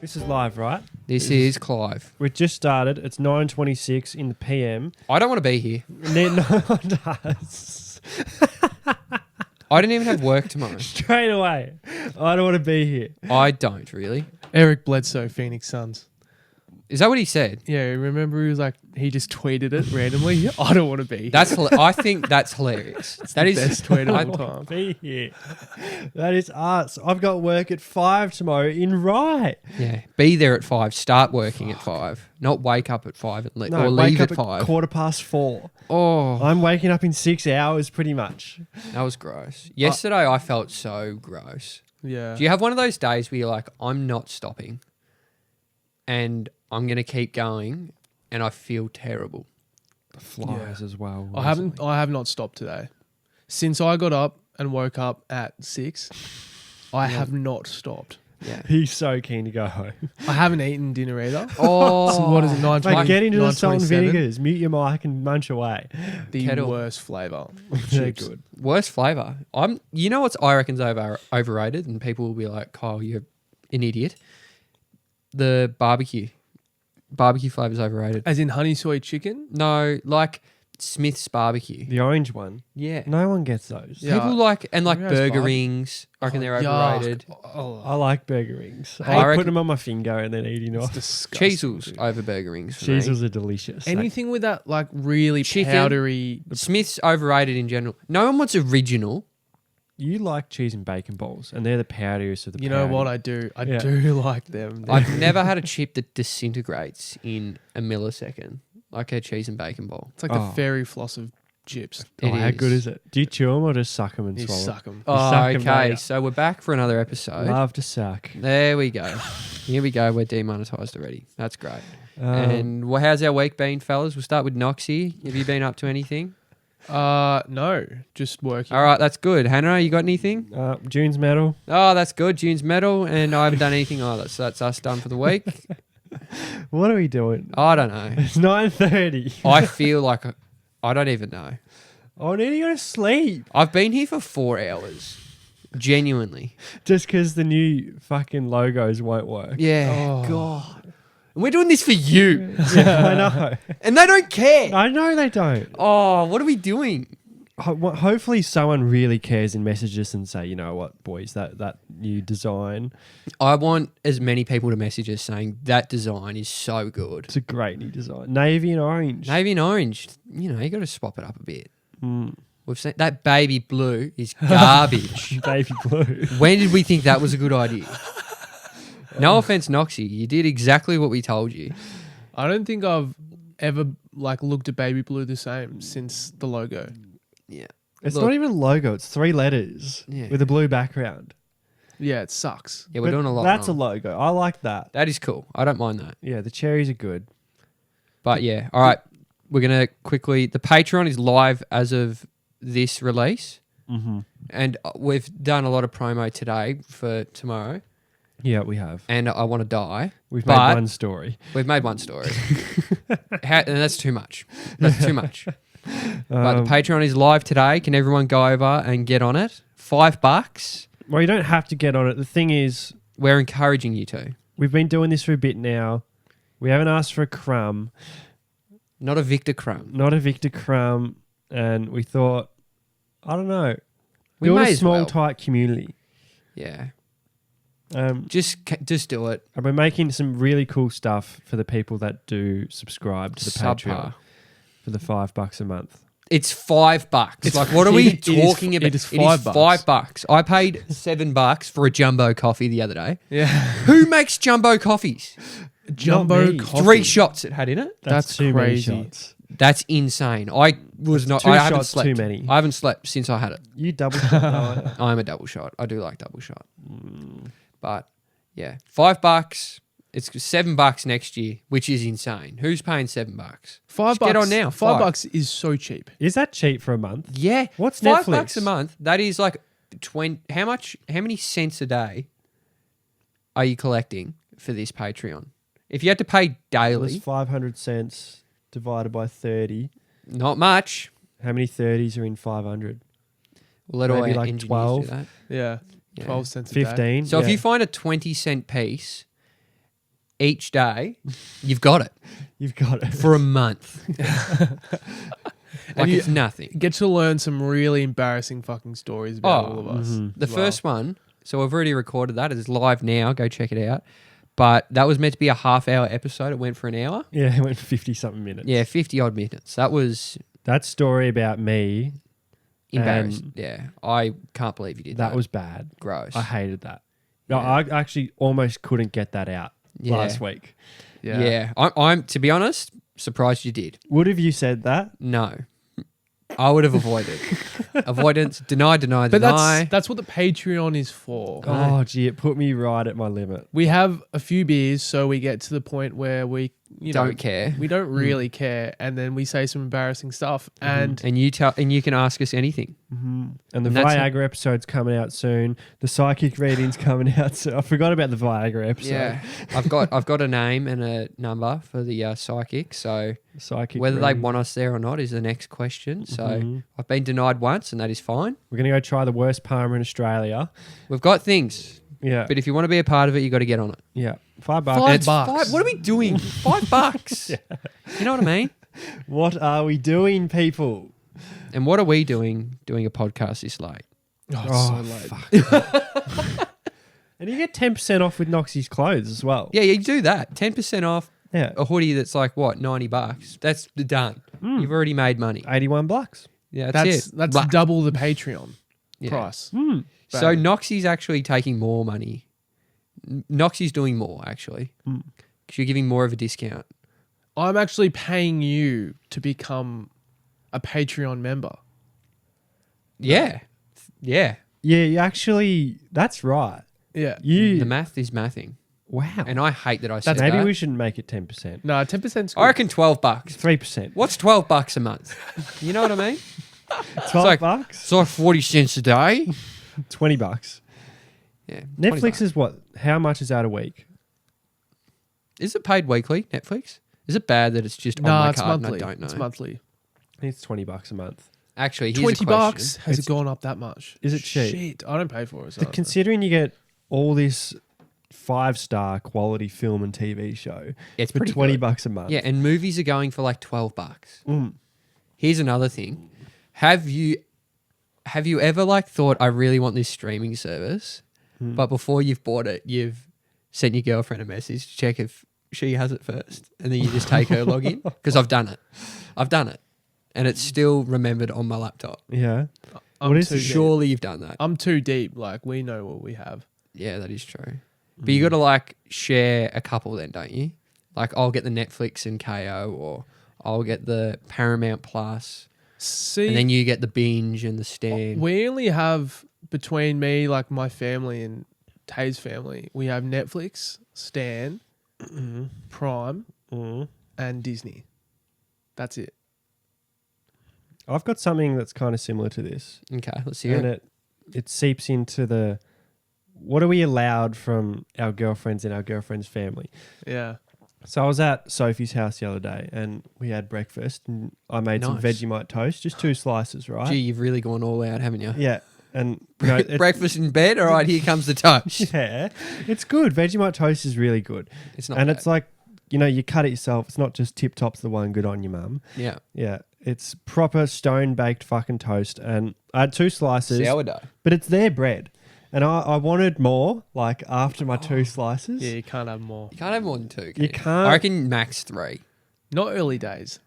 This is live, right? This is Clive. We've just started. It's 9:26 in the PM. I don't want to be here. No one does. I didn't even have work tomorrow. Straight away. I don't want to be here. I don't really. Eric Bledsoe, Phoenix Suns. Is that what he said? Yeah, remember he was like, he just tweeted it randomly. I don't want to be here. I think that's hilarious. That is best tweet of I all don't time. want to be here. That is us. I've got work at 5 tomorrow in Rye. Yeah. Be there at 5. Start working at 5. Not wake up at 5 and or wake leave up at 5. 4:15. Oh, I'm waking up in 6 hours pretty much. that was gross. Yesterday I felt so gross. Yeah. Do you have one of those days where you're like, I'm not stopping and I'm going to keep going and I feel terrible? The flies as well. I have not stopped today. Since I got up and woke up at 6, I have not stopped. Yeah. He's so keen to go home. I haven't eaten dinner either. Oh, So what is it, 9:20? Mate, get into the salt and 9:27? vinegars. Mute your mic and munch away. The Kettle. worst flavour. They're Chips. good. Worst flavour. You know what's I reckon's overrated, and people will be like, "Kyle, you're an idiot." The barbecue flavour's overrated. As in honey soy chicken? No, like Smith's barbecue. The orange one. Yeah. No one gets those. Yeah. People like Everyone's burger fine. rings. I reckon they're Yuck. overrated. Oh, I like burger rings. I I reckon- put them on my finger and then eating it's off. disgusting. Cheezels over burger rings. For me. Cheezels are delicious. Anything with that like really Chicken. powdery. Smith's overrated in general. No one wants original. You like cheese and bacon balls, and they're the powderiest of the You know what powder. I do? I Yeah. do like them. I've never had a chip that disintegrates in a millisecond, like a cheese and bacon bowl. It's like Oh. the fairy floss of chips. Oh, It how good is it? Do you chew them or just suck them and You swallow? suck them. Oh, suck 'em, okay. mate. So we're back for another episode. Love to suck. There we go. Here we go. We're demonetized already. That's great. Um, And how's our week been, fellas? We'll start with Noxie. Have you been up to anything? No, just working. All right, that's good. Hannah, you got anything? June's medal. Oh, that's good. June's medal, and I haven't done anything either. So that's us done for the week. What are we doing? I don't know. It's 9:30. I feel like I don't even know. I need to go to sleep. I've been here for 4 hours. Genuinely. Just because the new fucking logos won't work. Yeah. Oh. God. And we're doing this for you. Yeah, I know. And they don't care. I know they don't. Oh, what are we doing? Hopefully someone really cares and messages and say, you know what, boys, that new design, I want as many people to message us saying that design is so good. it's a great new design. Navy and orange. Navy and orange, you know, you got to swap it up a bit. Mm. We've seen that baby blue is garbage. Baby blue. When did we think that was a good idea? No offense, Noxie, you did exactly what we told you. I don't think I've ever like looked at baby blue the same since the logo. Yeah. It's Look. not even a logo. It's 3 letters Yeah. with a blue background. Yeah, it sucks. Yeah, we're But doing a lot. That's wrong. a logo. I like that. That is cool. I don't mind that. Yeah, the cherries are good. But yeah, all right. We're going to quickly, the Patreon is live as of this release. Mm-hmm. And we've done a lot of promo today for tomorrow. Yeah, we have. And I want to die. We've But- made one story. We've made one story. And that's too much. That's too much. But the Patreon is live today. Can everyone go over and get on it? $5. Well, you don't have to get on it. The thing is, We're encouraging you to. we've been doing this for a bit now. We haven't asked for a crumb, Not a Victor Crumb. not a Victor crumb, and we thought, I don't know, We build may a as small, well. tight community. Yeah. Just Just do it. and we're making some really cool stuff for the people that do subscribe to the Subpar. Patreon for the $5 a month. It's $5. It's- Like, what are we it is- talking about? it is $5. $5. I paid $7 for a jumbo coffee the other day. Yeah. Who makes jumbo coffees? Jumbo me. coffee. 3 shots it had in it. That's too crazy. many shots. That's insane. I Two haven't shots slept. too many. I haven't slept since I had it. You double shot. No, I'm a double shot. I do like double shot. But yeah, $5. It's $7 next year, which is insane. Who's paying $7? $5. Get on now. $5 is so cheap. Is that cheap for a month? Yeah. What's $5 Netflix? a month? That is like 20. How many cents a day are you collecting for this Patreon? If you had to pay It daily, was 500 cents divided by 30. not much. How many 30s are in 500? We'll let Maybe all our like engineers do 12. that. Yeah. Yeah. 12 cents a day. 15? So if Yeah. you find a 20-cent piece each day, you've got it You've got it. for a month. Like you- it's nothing. Get to learn some really embarrassing fucking stories about all of us. mhm. The as well. first one, so I've already recorded that. It's live now. Go check it out. But that was meant to be a half-hour episode. It went for an hour. Yeah, it went 50-something minutes. Yeah, 50-odd minutes. That was That story about me, embarrassing. Yeah, I can't believe you did that. that was bad. gross. I hated that. No, Yeah. I actually almost couldn't get that out Yeah. last week. Yeah, I'm to be honest, surprised you did. Would have you said that? No, I would have avoided. Avoidance, deny, But that's what the Patreon is for. Oh, gee, it put me right at my limit. We have a few beers, so we get to the point where we don't care. We don't really care, and then we say some embarrassing stuff. And And you can ask us anything. And the And that's Viagra episode's coming out soon. The psychic reading's coming out soon. I forgot about the Viagra episode. Yeah, I've got a name and a number for the psychic. So Psychic whether they reading. want us there or not is the next question. So Mhm. I've been denied once, and that is fine. We're going to go try the worst parma in Australia. We've got things, Yeah. but if you want to be a part of it, you got to get on it. Yeah. $5. Five It's bucks. What are we doing? $5. You know what I mean? What are we doing, people? And what are we doing a podcast this late? oh, it's so late. And you get 10% off with Noxie's clothes as well. Yeah, you do that. 10% off Yeah. a hoodie that's like, what, $90? That's done. You've already made money. $81. Yeah, That's it. that's Black. double the Patreon Yeah. price. So Bang. Noxie's actually taking more money. Noxie's doing more, actually. Because you're giving more of a discount. I'm actually paying you to become a Patreon member. Yeah. Yeah. Yeah, you actually, that's right. Yeah. You, The math is mathing. wow. And I hate that I said Maybe that. we shouldn't make it 10%. No, 10%. I reckon $12. 3%. What's $12 a month? You know what I mean? 12 like- bucks? It's like 40 cents a day. $20. Yeah. Netflix $20. is what? How much is that a week? Is it paid weekly, Netflix? Is it bad that it's just on No, my it's card monthly. and I don't know? It's monthly. I think it's $20 a month. Actually, here's 20 a question. bucks. Has It's- it gone up that much? Is it cheap? Shit, I don't pay for it. So But considering you get all this 5-star quality film and TV show It's for pretty $20 good. a month. Yeah, and movies are going for like $12. Mm. Here's another thing. Have you ever like thought I really want this streaming service, but before you've bought it, you've sent your girlfriend a message to check if she has it first, and then you just take her login? Because I've done it, and it's still remembered on my laptop. Yeah. I'm What is too it? deep. Surely you've done that. I'm too deep. Like, we know what we have. Yeah, that is true. But you got to like share a couple then, don't you? Like I'll get the Netflix and KO, or I'll get the Paramount Plus, See, and then you get the Binge and the Stan. we only have, between me, like my family and Tay's family, we have Netflix, Stan, Prime, and Disney. That's it. I've got something that's kind of similar to this. Okay, let's hear And it. it seeps into the what are we allowed from our girlfriends and our girlfriend's family. Yeah. So I was at Sophie's house the other day and we had breakfast and I made some Nice. Vegemite toast, just 2 slices, right? Gee, you've really gone all out, haven't you? Yeah. And you know, it- Breakfast in bed. All right, here comes the toast. yeah, it's good. Vegemite toast is really good. It's not. And bad. it's like, you know, you cut it yourself. It's not just Tip Top's the one, good on your mum. yeah, Yeah. It's proper stone baked fucking toast. And I had 2 slices, sourdough. but it's their bread. And I wanted more, like after my 2 slices. Yeah, you can't have more. You can't have more than 2. Can You can't- I reckon max 3. Not early days.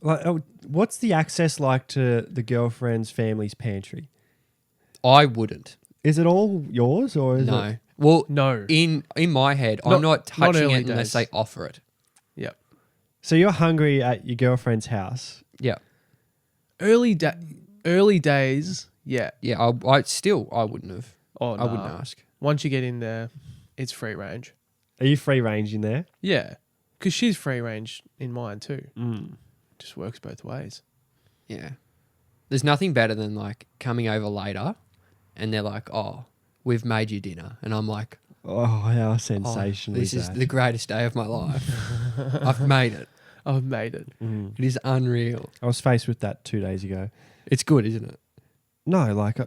Like, what's the access like to the girlfriend's family's pantry? I wouldn't. Is it all yours or is No. it? Well, No. in my head, I'm Not- not not touching early it unless days. they offer it. Yep. So you're hungry at your girlfriend's house. Yeah. Early days, yeah. Yeah, I wouldn't have. Oh, I wouldn't nah. ask. Once you get in there, it's free range. Are you free range in there? Yeah. Because she's free range in mine too. Mm. Just works both ways. Yeah. There's nothing better than like coming over later and they're like, oh, we've made you dinner. And I'm like, Oh, how oh, sensational this is that? the greatest day of my life. I've made it. I've made it. It is unreal. I was faced with that 2 days ago. It's good, isn't it? No, like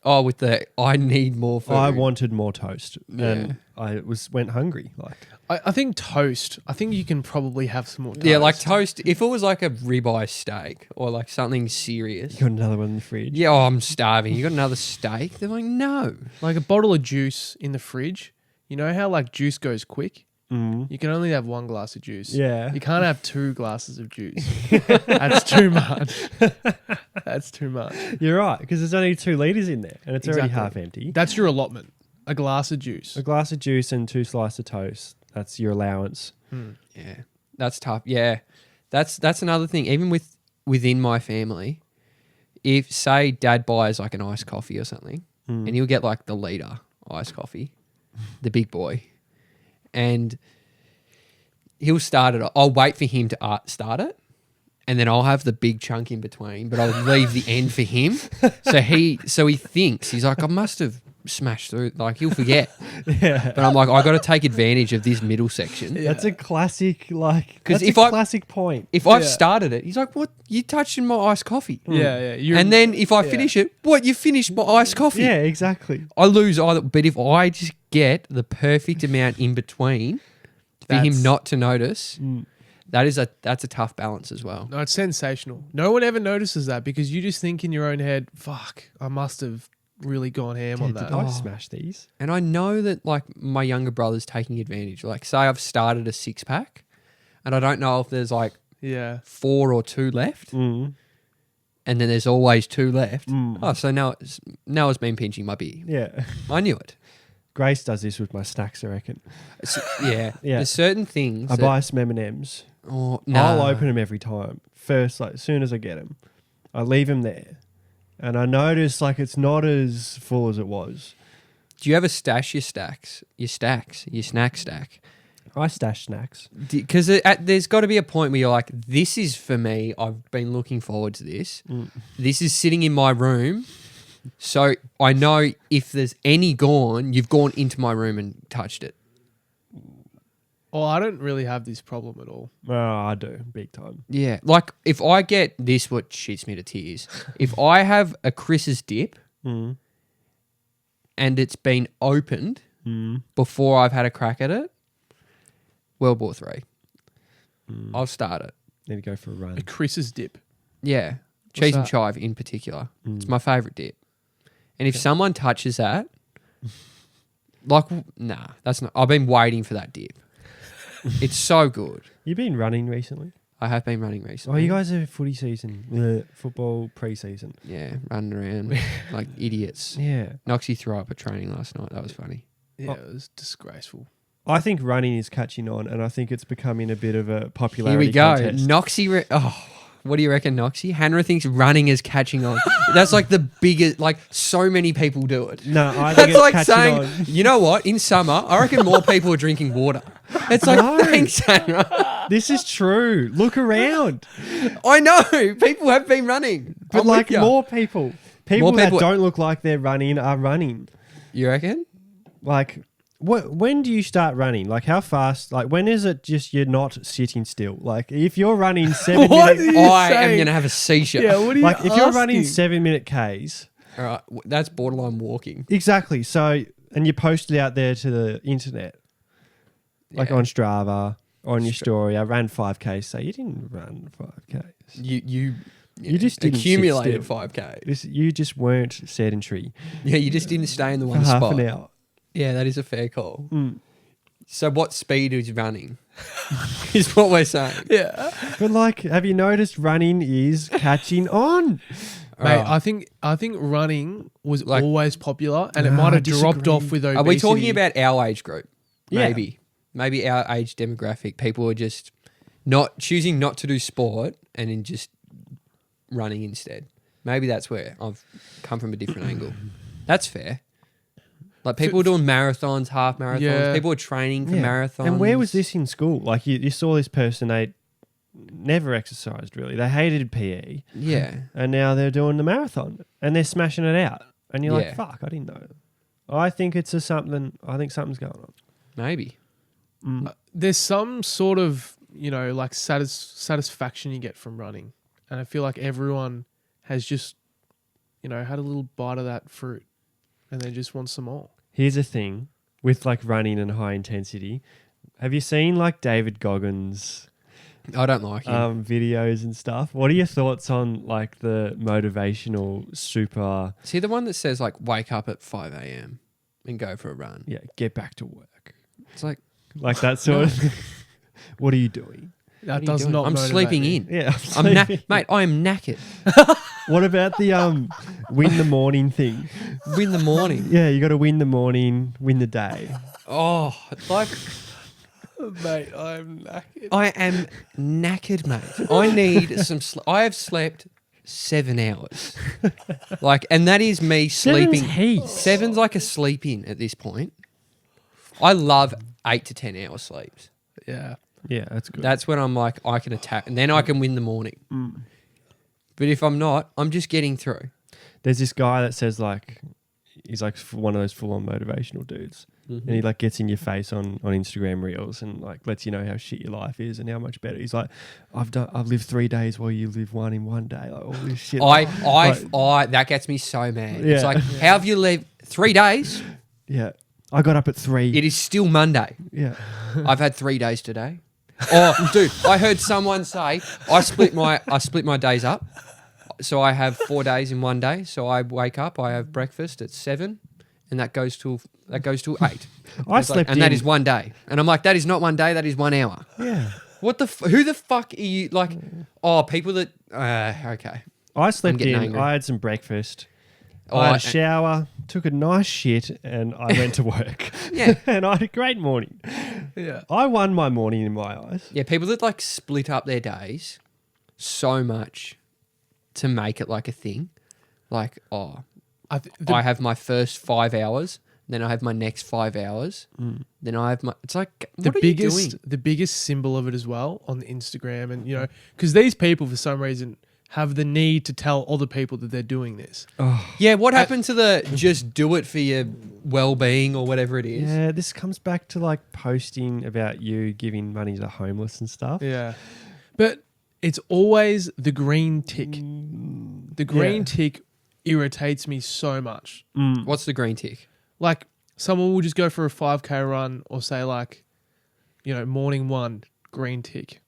Oh, with the I need more food. I wanted more toast, Yeah. and I went hungry. Like, I think toast. I think you can probably have some more toast. Yeah, like toast. If it was like a ribeye steak or like something serious. you got another one in the fridge. Yeah, I'm starving. You got another steak? They're like, no. Like a bottle of juice in the fridge. You know how like juice goes quick? Mm. You can only have one glass of juice. Yeah. You can't have 2 glasses of juice. That's too much. That's too much. You're right, because there's only 2 liters in there, and it's already Exactly. half empty. That's your allotment. A glass of juice. A glass of juice and 2 slices of toast. That's your allowance. Yeah, that's tough. Yeah, that's another thing. Even within my family, if say Dad buys like an iced coffee or something, and he'll get like the liter iced coffee, the big boy, and he'll start it. I'll wait for him to start it, and then I'll have the big chunk in between, but I'll leave the end for him. So he thinks he's like, I must have smashed through. Like he'll forget. Yeah. But I'm like, I got to take advantage of this middle section. That's a classic, like, 'Cause that's if a I- classic point. If I've Yeah. started it, he's like, "What? You touched my iced coffee?" Yeah, yeah. And then if I finish it, what? You finished my iced coffee? Yeah, exactly. I lose either. But if I just get the perfect amount in between for him That's- not to notice, that's a tough balance as well. No, it's sensational. No one ever notices that because you just think in your own head, fuck, I must have really gone ham on Did that. I smash these? And I know that like my younger brother's taking advantage. Like say I've started a 6-pack, and I don't know if there's like Yeah. 4 or 2 left, Mm. and then there's always 2 left. Mm. Oh, so now it's been pinching my beer. Yeah. I knew it. Grace does this with my snacks, I reckon. Yeah. Yeah. There's certain things. I buy some M&Ms. Oh, I'll no. open them every time. First, like, as soon as I get them. I leave them there. And I notice, like, it's not as full as it was. Do you ever stash your stacks? Your snack stack? I stash snacks. Because there's got to be a point where you're like, this is for me. I've been looking forward to this. This is sitting in my room. So I know if there's any gone, you've gone into my room and touched it. Well, I don't really have this problem at all. Oh, I do. Big time. Yeah. Like if I get this, what shits me to tears. If I have a Chris's dip Mm. and it's been opened Mm. before I've had a crack at it, World War 3. I'll start it. Need to go for a run. A Chris's dip. Yeah. Cheese and that? chive in particular. It's my favourite dip. And if someone touches that, like, nah, that's not. I've been waiting for that dip. It's so good. You been running recently? I have been running Oh, recently. you guys are footy season. Football pre-season. Yeah, running around like idiots. Yeah. Noxie threw up at training last night. That was funny. Yeah, it was disgraceful. I think running is catching on, and I think it's becoming a bit of a Here popularity we go. contest. Noxie. What do you reckon, Noxie? Hannah thinks running is catching on. That's like the biggest. Like so many people do it. No, I think That's it's like catching saying, on. you know what? In summer, I reckon more people are drinking water. It's like, No. thanks, Hannah. This is true. Look around. I know people have been running, But I'm like with ya. more people. People that people- don't look like they're running are running. You reckon? Like, when do you start running? Like, how fast? Like, when is it just you're not sitting still? Like, if you're running 7 What minutes... are you I am saying? going to have a seizure. Yeah, what are you Like, if you're running asking? 7-minute Ks... All right, that's borderline walking. Exactly. So, and you post it out there to the internet. Like Yeah. on Strava, on your story. I ran 5Ks. So, you didn't run 5Ks. You just didn't sit accumulated still. 5K. You just weren't sedentary Yeah, you just didn't stay in the for one half spot. an hour. Yeah, that is a fair call. Mm. So what speed is running? Is what we're saying. Yeah. But like, have you noticed running is catching on? Mate, Oh. I think running was Like- always popular and it No, might I have dropped disagree. off with obesity. Are we talking about our age group? Yeah. Maybe our age demographic. People are just not choosing not to do sport and in just running instead. Maybe that's where I've come from a different angle. That's fair. Like people are doing marathons, half marathons. Yeah. People are training for Yeah. marathons. And where was this in school? Like you saw this person, they never exercised really. They hated PE. Yeah. And now they're doing the marathon and they're smashing it out. And you're Yeah. like, fuck, I didn't know. I think it's something something's going on. Maybe. There's some sort of, like satisfaction you get from running. And I feel like everyone has just, had a little bite of that fruit. and then just want some more. Here's a thing with like running and high intensity. Have you seen like David Goggins' I don't like him. videos and stuff? What are your thoughts on like the motivational super? Is he the one that says like wake up at 5 a.m. and go for a run? Yeah, get back to work. It's like That sort of. What are you doing? That what are you does doing? not. I'm motivate sleeping me. in. Yeah, Mate, I am knackered. What about the win the morning thing? Win the morning. Yeah, you got to win the morning, win the day. Oh, it's like Mate, I'm knackered. I am knackered, mate. I need some I have slept 7 hours. Like, and that is me sleeping. Seven's like a sleep in at this point. I love 8 to 10 hour sleeps. Yeah. Yeah, that's good. That's when I'm like, I can attack, and then I can win the morning. But if I'm not, I'm just getting through. There's this guy that says like, he's like one of those full on motivational dudes. And he like gets in your face on Instagram reels and like lets you know how shit your life is and how much better. He's like, I've lived 3 days while you live one in one day. Like all this shit. That gets me so mad. Yeah. It's like, how have you lived 3 days? Yeah. I got up at 3. It is still Monday. Yeah. I've had 3 days today. Oh, dude, I heard someone say I split my days up. So I have 4 days in one day. So I wake up, I have breakfast at 7, and that goes till 8. And that is one day. And I'm like, that is not one day, that is 1 hour. Yeah. What the who the fuck are you like? Oh, people that okay. I slept getting in. angry. I had some breakfast. Oh, I had a shower, took a nice shit, and I went to work. Yeah. And I had a great morning. Yeah. I won my morning in my eyes. Yeah, people that like split up their days so much to make it like a thing. Like, oh, I have my first 5 hours, then I have my next 5 hours, then I have my. It's like what are you doing? The biggest symbol of it as well on the Instagram, and you know, because these people for some reason have the need to tell other people that they're doing this. Yeah, what happened to the just do it for your well-being or whatever it is? Yeah, this comes back to like posting about you giving money to homeless and stuff. Yeah, but it's always the green tick. The green tick irritates me so much. What's the green tick? Like someone will just go for a 5K run or say like, you know, morning 1, green tick.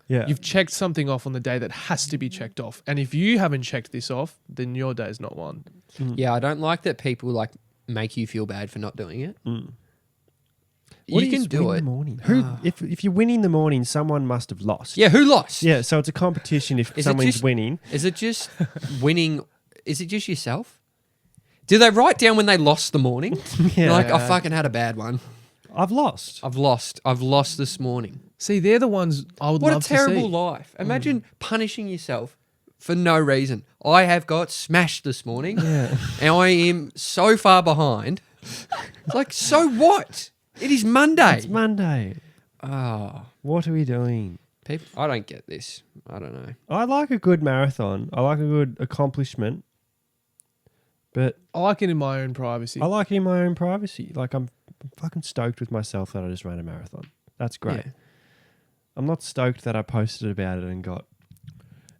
Yeah. You've checked something off on the day that has to be checked off. And if you haven't checked this off, then your day's not one. Yeah, I don't like that people like make you feel bad for not doing it. What You can is do win it. The morning? Who? If you win in the morning, someone must have lost. Yeah, who lost? Yeah, so it's a competition if Is it someone's just- winning. Is it just winning? Is it just yourself? Do they write down when they lost the morning? Yeah. Like, I fucking had a bad one. I've lost. I've lost this morning. See, they're the ones I would What a love to see. terrible life. Imagine punishing yourself for no reason. I have got smashed this morning. Yeah. And I am so far behind. Like, so what? It is Monday. It's Monday. Oh, What are we doing? people, I don't get this. I don't know. I like a good marathon. I like a good accomplishment. But I like it in my own privacy. I like it in my own privacy. Like I'm fucking stoked with myself that I just ran a marathon. That's great. Yeah. I'm not stoked that I posted about it and got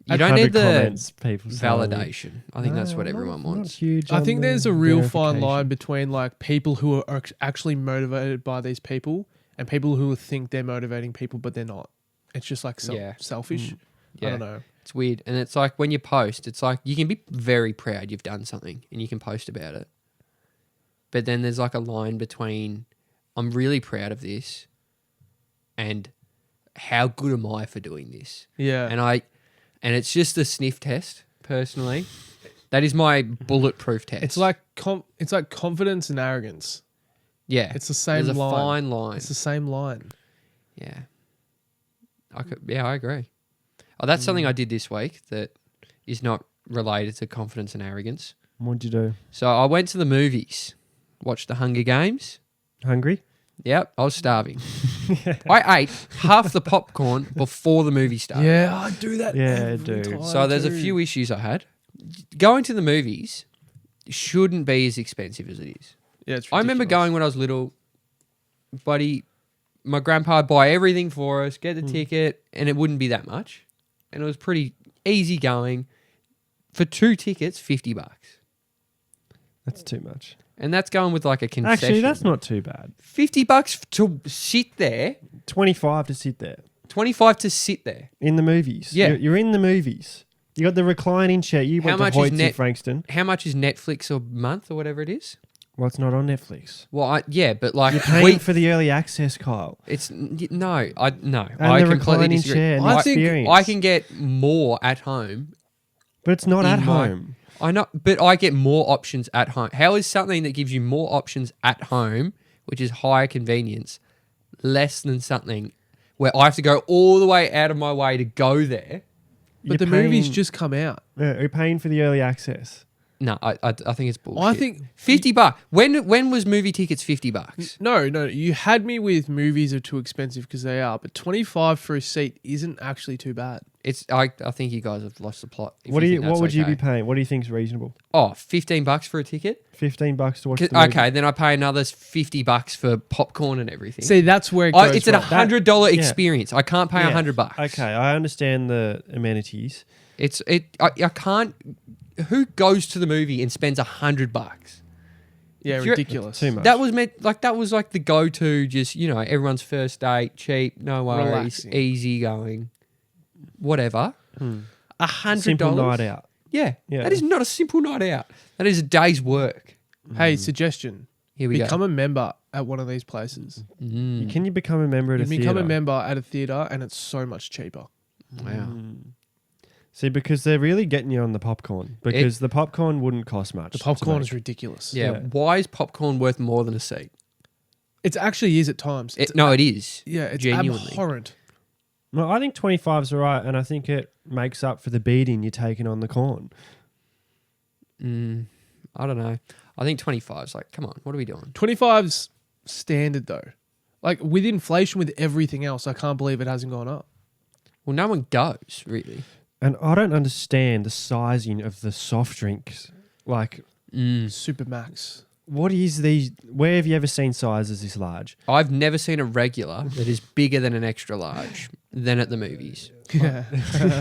You don't need 100 the comments, people saying- validation. I think that's what No, everyone not wants. huge I on think the there's a real fine verification. line between like people who are actually motivated by these people and people who think they're motivating people, but they're not. It's just like Yeah. selfish. Yeah. I don't know. It's weird. And it's like when you post, it's like you can be very proud you've done something and you can post about it. But then there's like a line between I'm really proud of this and how good am I for doing this? Yeah. And it's just a sniff test, personally. That is my bulletproof test. It's like confidence and arrogance. yeah. It's the same There's a line. fine line. It's the same line. Yeah. I agree. Oh, that's something I did this week that is not related to confidence and arrogance. What'd you do? So I went to the movies, watched the Hunger Games. Hungry? Yep, I was starving. I ate half the popcorn before the movie started. Yeah, I do that. Yeah, every dude. time So there's a too. few issues I had. Going to the movies shouldn't be as expensive as it is. Yeah, it's I remember ridiculous. going when I was little, buddy, my grandpa would buy everything for us, get the ticket, and it wouldn't be that much. And it was pretty easy going. For 2 tickets, $50. That's too much. And that's going with like a concession. Actually, that's not too bad. $50 to sit there. 25 to sit there. 25 to sit there. In the movies. Yeah. You're in the movies. You got the reclining chair. You How went much to is Hoyts in Frankston. How much is Netflix a month or whatever it is? Well, it's not on Netflix. Well, yeah, but like You're paying for the early access, Kyle. it's no, I no. And I the completely reclining disagree. chair and I the think experience. I can get more at home. But it's not at in my- home. I know, but I get more options at home. How is something that gives you more options at home, which is higher convenience, less than something where I have to go all the way out of my way to go there? But the movies just come out. Yeah, you're paying for the early access. No, I think it's bullshit. I think $50. When was movie tickets $50? No, you had me with movies are too expensive because they are, but 25 for a seat isn't actually too bad. I think you guys have lost the plot. if What think would that's you okay. be paying? What do you think is reasonable? Oh, $15 for a ticket? $15 to watch the movie. Okay, then I pay another $50 for popcorn and everything. See, that's where it goes. It's a wrong. $100 yeah. experience. I can't pay Yeah. $100. Okay, I understand the amenities. I can't. Who goes to the movie and spends $100? Yeah, If you're- ridiculous. Too much. That was like the go-to. Just everyone's first date, cheap, no worries, Relaxing. easy going, whatever. $100. Simple night out. Yeah, Yeah. that is not a simple night out. That is a day's work. Hey, suggestion. Here we Become go. a member at one of these places. Can you become a member at You a become theatre? a member at a theatre and it's so much cheaper. Wow. See, because they're really getting you on the popcorn. Because the popcorn wouldn't cost much. The popcorn to is make. ridiculous. Yeah. Yeah. Why is popcorn worth more than a seat? It actually is at times. It's No, it is. yeah, it's genuinely. abhorrent. Well, I think 25's all right, and I think it makes up for the beating you're taking on the corn. I don't know. I think 25 is like, come on, what are we doing? 25's standard though. Like with inflation, with everything else, I can't believe it hasn't gone up. Well, no one goes, really. And I don't understand the sizing of the soft drinks. Like, Supermax. what is these? Where have you ever seen sizes this large? I've never seen a regular that is bigger than an extra large than at the movies. Yeah.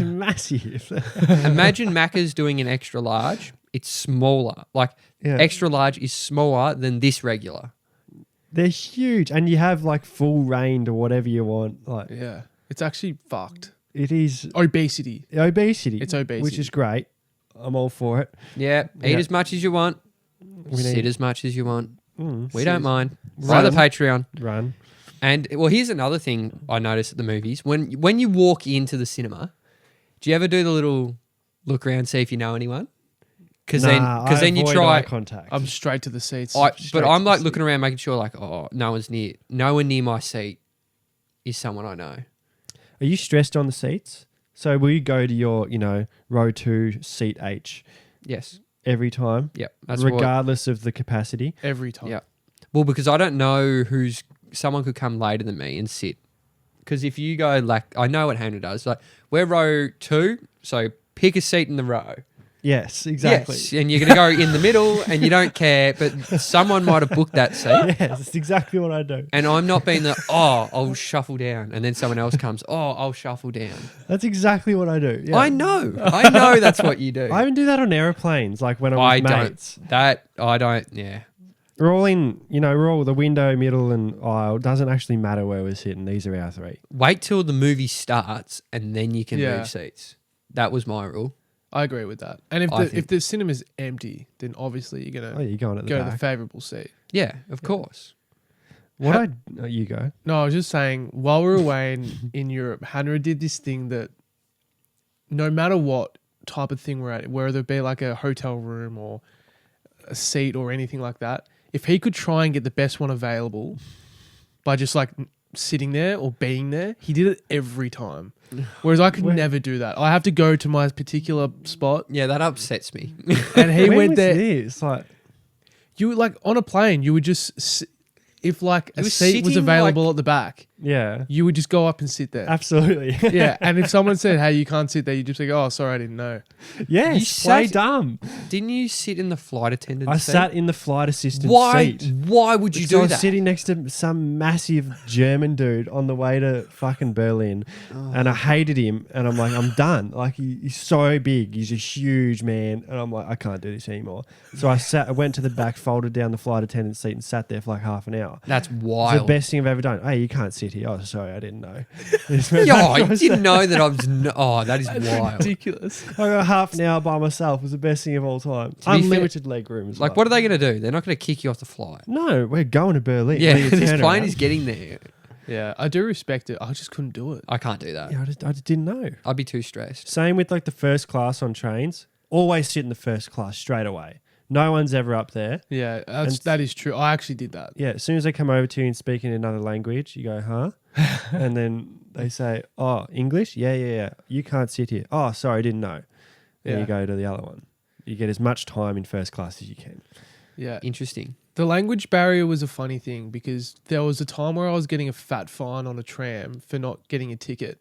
Massive. Imagine Macca's doing an extra large. It's smaller. Like, Yeah. extra large is smaller than this regular. They're huge, and you have like full range or whatever you want. Like, Yeah. It's actually fucked. it is Obesity. obesity. It's obesity. which is great. I'm all for it. Yeah, eat Yeah. as much as you want. We Sit need- as much as you want. We sit don't as- mind. Buy the Patreon. Run. And well, here's another thing I noticed at the movies. When you walk into the cinema, do you ever do the little look around, see if you know anyone? Because then you avoid try. eye contact. I'm straight to the seats. But Straight I'm to like the looking around, making sure like, oh, no one near my seat is someone I know. Are you stressed on the seats? So will you go to your, row 2, seat H Yes. every time, Yep. That's what. regardless of the capacity? seat every time. Yeah. Well, because I don't know someone could come later than me and sit. Because if you go like, I know what Hannah does. Like, we're row 2, so pick a seat in the row. Yes, exactly. Yes, and you're going to go in the middle and you don't care, but someone might have booked that seat. Yes, that's exactly what I do. And I'm not being I'll shuffle down. And then someone else comes, I'll shuffle down. That's exactly what I do. Yeah. I know that's what you do. I even do that on airplanes, like when I'm with mates. I don't, yeah. We're all in, we're all the window, middle, and aisle. Doesn't actually matter where we're sitting. These are our 3. Wait till the movie starts and then you can Yeah. move seats. That was my rule. I agree with that. And if the cinema's empty, then obviously you're Oh, gonna you're going at the go to the back. favourable seat. Yeah, of course. You go. No, I was just saying, while we were away in Europe, Hannah did this thing that no matter what type of thing we're at, whether it be like a hotel room or a seat or anything like that, if he could try and get the best one available by just like sitting there or being there, he did it every time. Whereas I could never do that. I have to go to my particular spot, Yeah, that upsets me. and he When went was there. this? Like, You like on a plane, you would just if like a You were seat was sitting, available at the back, Yeah. you would just go up and sit there. Absolutely. Yeah, and if someone said, "Hey, you can't sit there," you just like, "Oh, sorry, I didn't know." Yes. You Way sat- dumb. Didn't you sit in the flight attendant I seat? sat in the flight assistant Why? seat. Why would you Because I do was that? sitting next to some massive German dude on the way to fucking Berlin, and I hated him. And I'm like, I'm done. Like he's so big, he's a huge man, and I'm like, I can't do this anymore. So I went to the back, folded down the flight attendant seat, and sat there for like half an hour. That's It's wild. the best thing I've ever done. Hey, you can't sit here. Oh, sorry, I didn't know. Yo, you didn't know that I was. That is wild. Ridiculous. I got half an hour by myself. It was the best thing of all time. To be fair- Unlimited leg room. As Like, well. what are they going to do? They're not going to kick you off the flight. No, we're going to Berlin. Yeah, Leave your this plane turnaround. is getting there. Yeah, I do respect it. I just couldn't do it. I can't do that. Yeah, I just didn't know. I'd be too stressed. Same with like the first class on trains. Always sit in the first class straight away. No one's ever up there. Yeah, And- that is true. I actually did that. Yeah, as soon as they come over to you and speak in another language, you go, huh? And then they say, oh, English? Yeah. You can't sit here. Oh, sorry, didn't know. Then Yeah. you go to the other one. You get as much time in first class as you can. Yeah. Interesting. The language barrier was a funny thing because there was a time where I was getting a fat fine on a tram for not getting a ticket.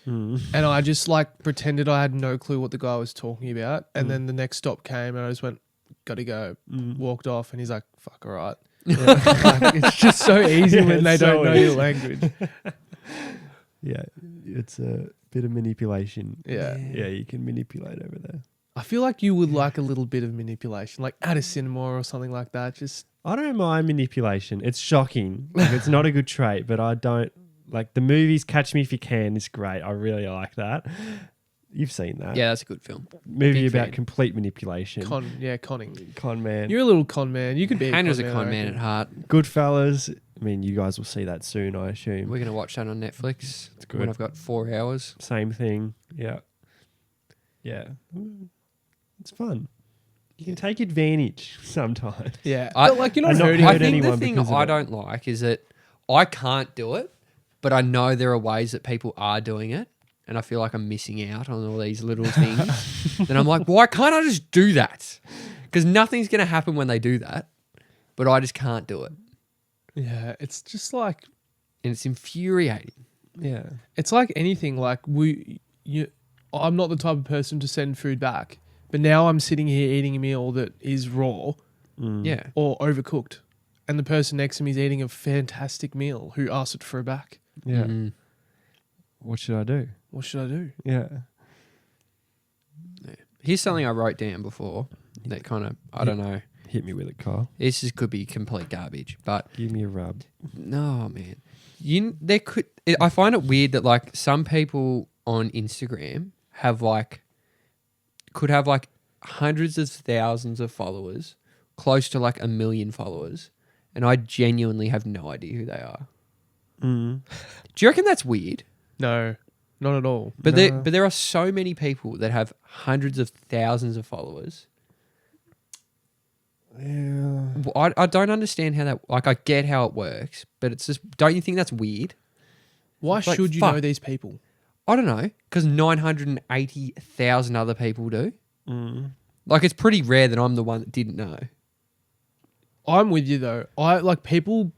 And I just like pretended I had no clue what the guy was talking about. And then the next stop came and I just went, gotta go. Walked off and he's like, fuck, all right. Like, it's just so easy Yeah, when they it's don't so know easy. your language. Yeah, it's a bit of manipulation. Yeah. Yeah, you can manipulate over there. I feel like you would like a little bit of manipulation, like at a cinema or something like that. Just I don't mind manipulation. It's shocking. Like, it's not a good trait, but I don't like the movies. Catch Me If You Can is great. I really like that. You've seen that. Yeah, that's a good film. Movie big about fan. complete manipulation. conning. Con man. You're a little con man. You could be Hannah's a I con man reckon. at heart. Goodfellas. I mean, you guys will see that soon, I assume. We're going to watch that on Netflix. It's good. When I've got 4 hours. Same thing. Yeah. Yeah. It's fun. You can take advantage sometimes. Yeah, I- but like you're not and not hurting. I hurt think the anyone thing because of I it. don't like is that I can't do it, but I know there are ways that people are doing it. And I feel like I'm missing out on all these little things. Then I'm like, why can't I just do that? Because nothing's going to happen when they do that, but I just can't do it. Yeah, it's just like And it's infuriating. Yeah. it's like anything. Like I'm not the type of person to send food back, but now I'm sitting here eating a meal that is raw Yeah. or overcooked, and the person next to me is eating a fantastic meal who asked it for a back. Yeah. Mm. What should I do? What should I do? Yeah. Here's something I wrote down before that kind of, I don't know. Hit me with it, Kyle. This could be complete garbage, but Give me a rub. no, man. I find it weird that like some people on Instagram could have like hundreds of thousands of followers, close to like 1 million followers, and I genuinely have no idea who they are. Mm. Do you reckon that's weird? No, not at all. But No. there are so many people that have hundreds of thousands of followers. Yeah. I don't understand how that, like, I get how it works, but it's just, don't you think that's weird? Why Like, should you fuck. know these people? I don't know, because 980,000 other people do. Mm. Like, it's pretty rare that I'm the one that didn't know. I'm with you though. I like people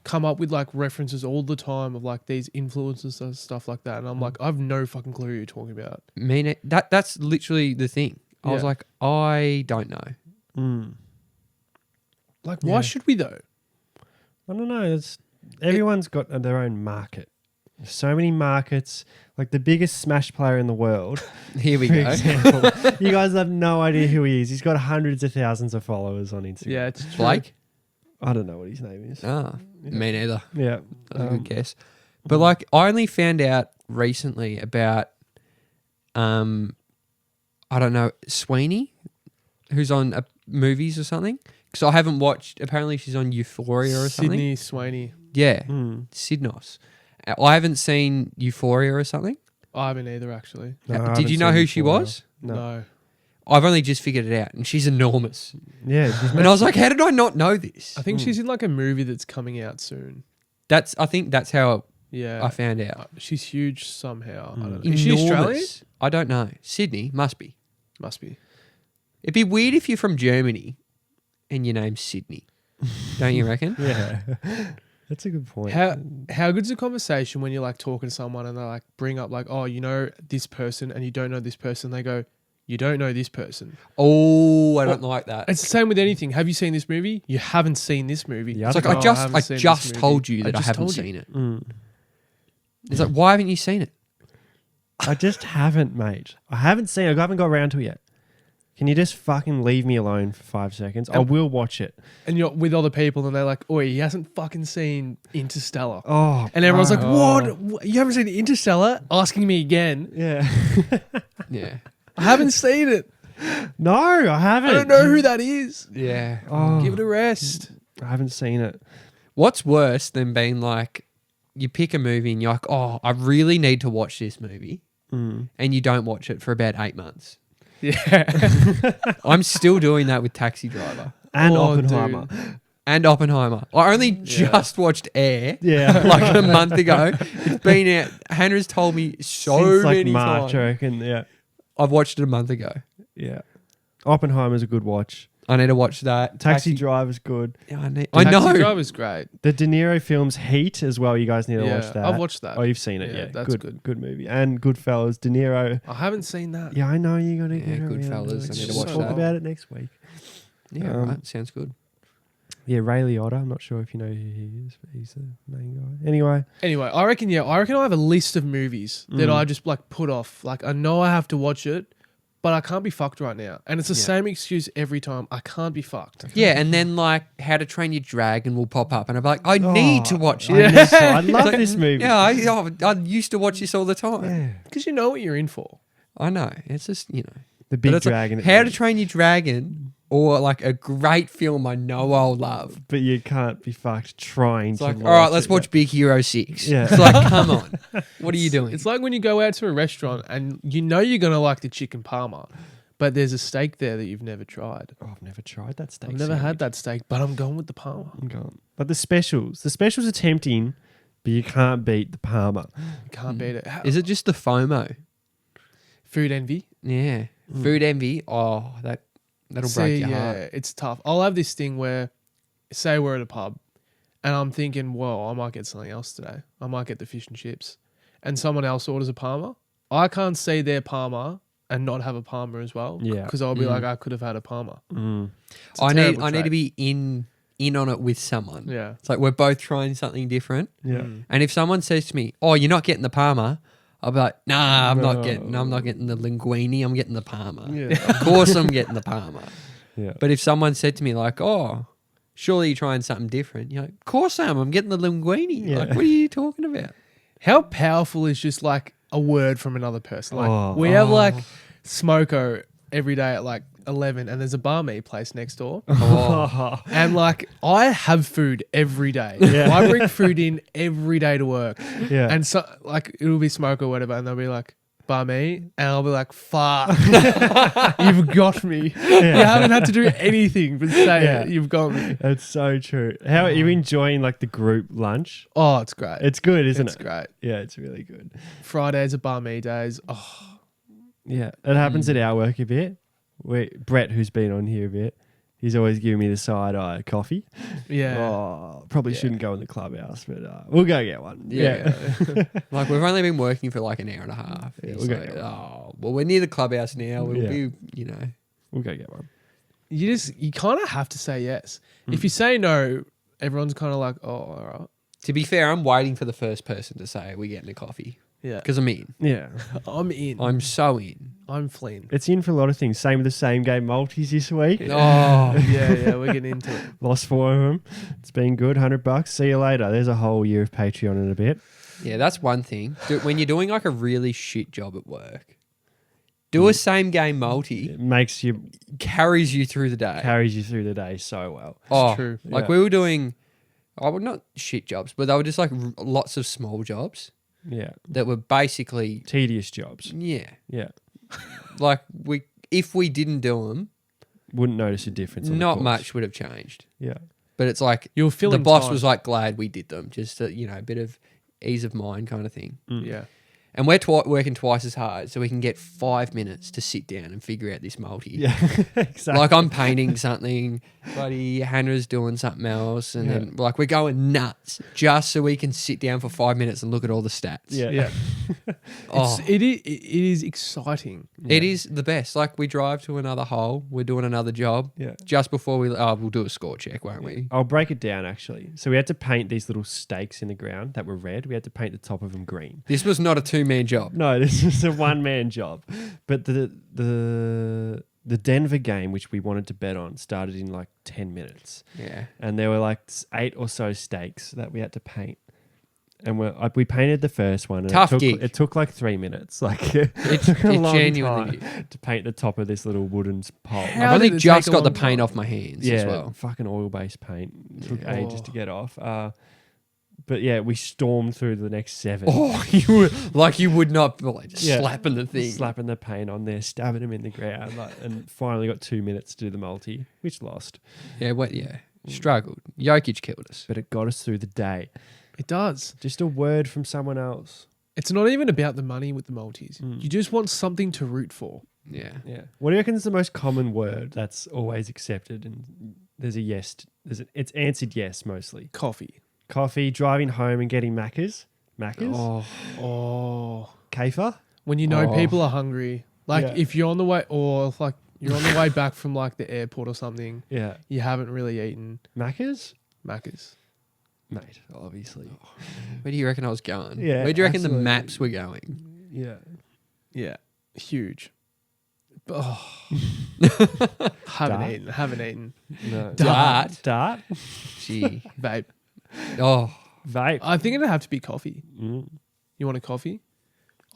come up with like references all the time of like these influencers and stuff like that, and I'm like, I've no fucking clue who you're talking about. That's literally the thing. I was Yeah. like, I don't know. Mm. Like, Yeah. why should we though? I don't know. Everyone's got their own market. There's so many markets. Like the biggest Smash player in the world, Here we for go. example. You guys have no idea who he is. He's got hundreds of thousands of followers on Instagram. Yeah, it's true. Blake? I don't know what his name is. Ah, me neither. Yeah. That was a good guess. But like, I only found out recently about, I don't know, Sweeney, who's on movies or something. Because I haven't watched. Apparently, she's on Euphoria or something. Sydney Swaney. Yeah, Mm. Sidnos. I haven't seen Euphoria or something. I haven't either actually. No, I Did haven't you know seen who him she for a while. was? No. I've only just figured it out, and she's enormous. Yeah. she's And I was like, how did I not know this? I think she's in like a movie that's coming out soon. I think that's how Yeah. I found out. She's huge somehow. I don't know. Mm. Is she Australian? Enormous. I don't know. Sydney must be. Must be. It'd be weird if you're from Germany and your name's Sydney. Don't you reckon? Yeah. That's a good point. How good's the conversation when you're like talking to someone and they like bring up like, oh, you know this person and you don't know this person. They go, you don't know this person. Oh, I don't like that. It's the same with anything. Have you seen this movie? You haven't seen this movie. Yeah, It's like, I just told you that I haven't seen it. It's like, why haven't you seen it? I just haven't, mate. I haven't seen it. I haven't got around to it yet. Can you just fucking leave me alone for 5 seconds? I will watch it. And you're with other people and they're like, oi, he hasn't fucking seen Interstellar. Oh, And everyone's like, what? You haven't seen Interstellar? Asking me again. Yeah. Yeah. I haven't seen it. No, I haven't. I don't know who that is. Yeah. Oh, Give it a rest. I haven't seen it. What's worse than being like, you pick a movie and you're like, oh, I really need to watch this movie. And you don't watch it for about 8 months. Yeah. I'm still doing that with Taxi Driver. And Oh, Oppenheimer. dude. And Oppenheimer. I only just watched Air Yeah. like a month ago. It's been out. Hannah's told me so Since like many March, times. I reckon. Yeah. I've watched it a month ago. Yeah. Oppenheimer's a good watch. I need to watch that. Taxi Driver's good. Yeah, I Taxi know. Driver's great. The De Niro film's Heat as well. You guys need to watch that. I've watched that. Oh, you've seen it. Yeah, Yeah. that's good. Good movie. And Goodfellas. De Niro. I haven't seen that. Yeah, I know you're going to Yeah, get around Goodfellas, to it. I need to Just watch talk that. about it next week. Yeah, right. Sounds good. Yeah, Ray Liotta. I'm not sure if you know who he is, but he's the main guy. Anyway, I reckon I have a list of movies that I just like put off. Like I know I have to watch it, but I can't be fucked right now. And it's the same excuse every time. I can't be fucked. Yeah, and then like How to Train Your Dragon will pop up, and I'm like, I need to watch it. I love It's like, this movie. Yeah, I used to watch this all the time. Yeah. Because you know what you're in for. I know. It's just, you know. The But big it's like, dragon. How to Train Your Dragon, or like a great film I know I'll love. But you can't be fucked trying It's to like, watch all right, let's it. watch Big Hero 6. Yeah. It's like, come on. What are you doing? It's like when you go out to a restaurant and you know you're going to like the chicken parma, but there's a steak there that you've never tried. Oh, I've never tried that steak. I've never had that steak, but I'm going with the parma. I'm going. But the specials are tempting, but you can't beat the Parma. You can't beat it. Is it just the FOMO? Food envy? Yeah. Food envy. Oh, that'll break your heart. It's tough. I'll have this thing where, say we're at a pub and I'm thinking, well, I might get something else today. I might get the fish and chips. And someone else orders a parma. I can't see their parma and not have a parma as well. Yeah. Because I'll be like, I could have had a parma. It's a I terrible need to trait. be in on it with someone. Yeah. It's like we're both trying something different. Yeah. And if someone says to me, "Oh, you're not getting the Parma," I'll be like, "Nah, I'm not getting the linguine. I'm getting the Parma. Yeah. Of course, I'm getting the Parma." Yeah. But if someone said to me like, "Oh, surely you're trying something different," you're like, "Of course I am. I'm getting the linguine." Yeah. Like, what are you talking about? How powerful is just like a word from another person? Like we have like smoko every day at like 11 and there's a bar meat place next door. And like I have food every day. Yeah. I bring food in every day to work. Yeah. And so like it'll be smoke or whatever and they'll be like, bar me, and I'll be like, fuck. You've got me. You haven't had to do anything but say it. You've got me. That's so true. How are you enjoying like the group lunch? Oh, it's great. It's good, isn't It's it? great. Yeah, it's really good. Fridays are bar me days. Oh, Yeah, it happens at our work a bit. Brett, who's been on here a bit, he's always giving me the side eye coffee. yeah. Oh, probably shouldn't go in the clubhouse, but we'll go get one. Yeah. Like we've only been working for like an hour and a half. Yeah, It's we'll go like, get one. oh, well, we're near the clubhouse now. We'll be, you know. We'll go get one. You kind of have to say yes. If you say no, everyone's kind of like, oh, all right. To be fair, I'm waiting for the first person to say we're getting a coffee Yeah. because I'm in. Yeah. I'm in. I'm so in. I'm Flynn. It's in for a lot of things. Same with the same game multis this week. Oh, yeah, we're getting into it. Lost 4 of them. It's been good. $100. See you later. There's a whole year of Patreon in a bit. yeah, that's one thing. When you're doing like a really shit job at work, do a same game multi. It makes you Carries you through the day. carries you through the day so well. Oh, true. Like Yeah. we were doing, not shit jobs, but they were just like lots of small jobs Yeah. that were basically, Tedious jobs. yeah. Yeah. Like if we didn't do them, Wouldn't notice a difference. On the not course. much would have changed. Yeah. But it's like You're the filling boss time. was like glad we did them, just to, a bit of ease of mind kind of thing. Yeah. And we're working twice as hard so we can get 5 minutes to sit down and figure out this multi. Yeah, exactly. Like I'm painting something, bloody Hannah's doing something else, and then like we're going nuts just so we can sit down for 5 minutes and look at all the stats. Yeah. It is exciting. It is the best. Like we drive to another hole, we're doing another job. Yeah. Just before we'll do a score check, won't we? I'll break it down actually. So we had to paint these little stakes in the ground that were red. We had to paint the top of them green. This was not a 2-man job. No, this was a one-man job. But the Denver game, which we wanted to bet on, started in like 10 minutes. Yeah. And there were like 8 or so stakes that we had to paint. And we painted the first one. And Tough gig. It took like 3 minutes. Like It took a long genuinely time to paint the top of this little wooden pole. How I've did only it just take a got the long paint time? off my hands Yeah, as well. fucking oil-based paint. It took Yeah. ages to get off. But yeah, we stormed through the next 7. Oh, you were like you would not be like just Yeah. slapping the thing. Slapping the paint on there, stabbing him in the ground, and finally got 2 minutes to do the multi, which lost. Yeah, struggled. Jokic killed us. But it got us through the day. It does. Just a word from someone else. It's not even about the money with the multis. You just want something to root for. Yeah. Yeah. What do you reckon is the most common word that's always accepted? And there's a yes. It's answered yes mostly. Coffee. Coffee, driving home and getting Maccas. Maccas? Oh. Kafer? When you know Oh. people are hungry. Like Yeah. if you're on the way, or if like you're on the way back from like the airport or something, Yeah. you haven't really eaten Maccas? Macca's. Mate, obviously. Where do you reckon I was going? Yeah, Where do you reckon absolutely. the maps were going? Yeah. Yeah. Huge. Oh. Haven't eaten. No. Dart. Dart? Gee. Vape. Oh. Vape. I think it'd have to be coffee. Mm. You want a coffee?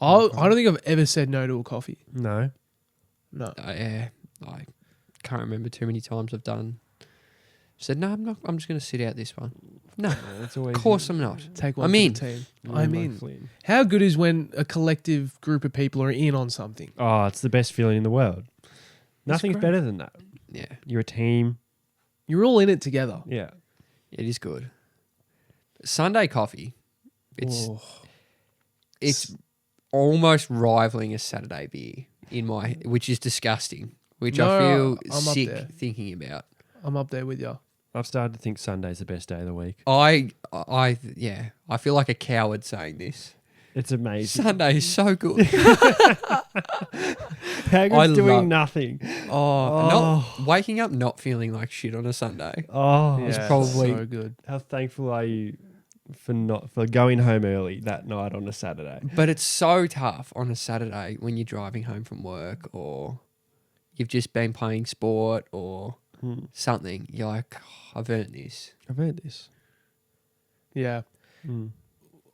I don't think I've ever said no to a coffee. No. No. Yeah. I can't remember too many times I've done. Said, no, I'm not. I'm just going to sit out this one. No, It's always of course I'm not. Take one I'm for in. the team. Yeah, I'm my in. Flynn. How good is when a collective group of people are in on something? Oh, it's the best feeling in the world. That's Nothing's great. better than that. Yeah. You're a team. You're all in it together. Yeah. It is good. Sunday coffee. Oh. It's almost rivaling a Saturday beer which is disgusting. Which I No, feel I'm up sick there. thinking about. I'm up there with you. I've started to think Sunday's the best day of the week. I feel like a coward saying this. It's amazing. Sunday is so good. How good's I doing love- nothing. Not waking up not feeling like shit on a Sunday. Oh, It's Yeah, probably- so good. how thankful are you for going home early that night on a Saturday? But it's so tough on a Saturday when you're driving home from work or you've just been playing sport or something. You're like, oh, I've earned this. I've heard this. Yeah. Mm.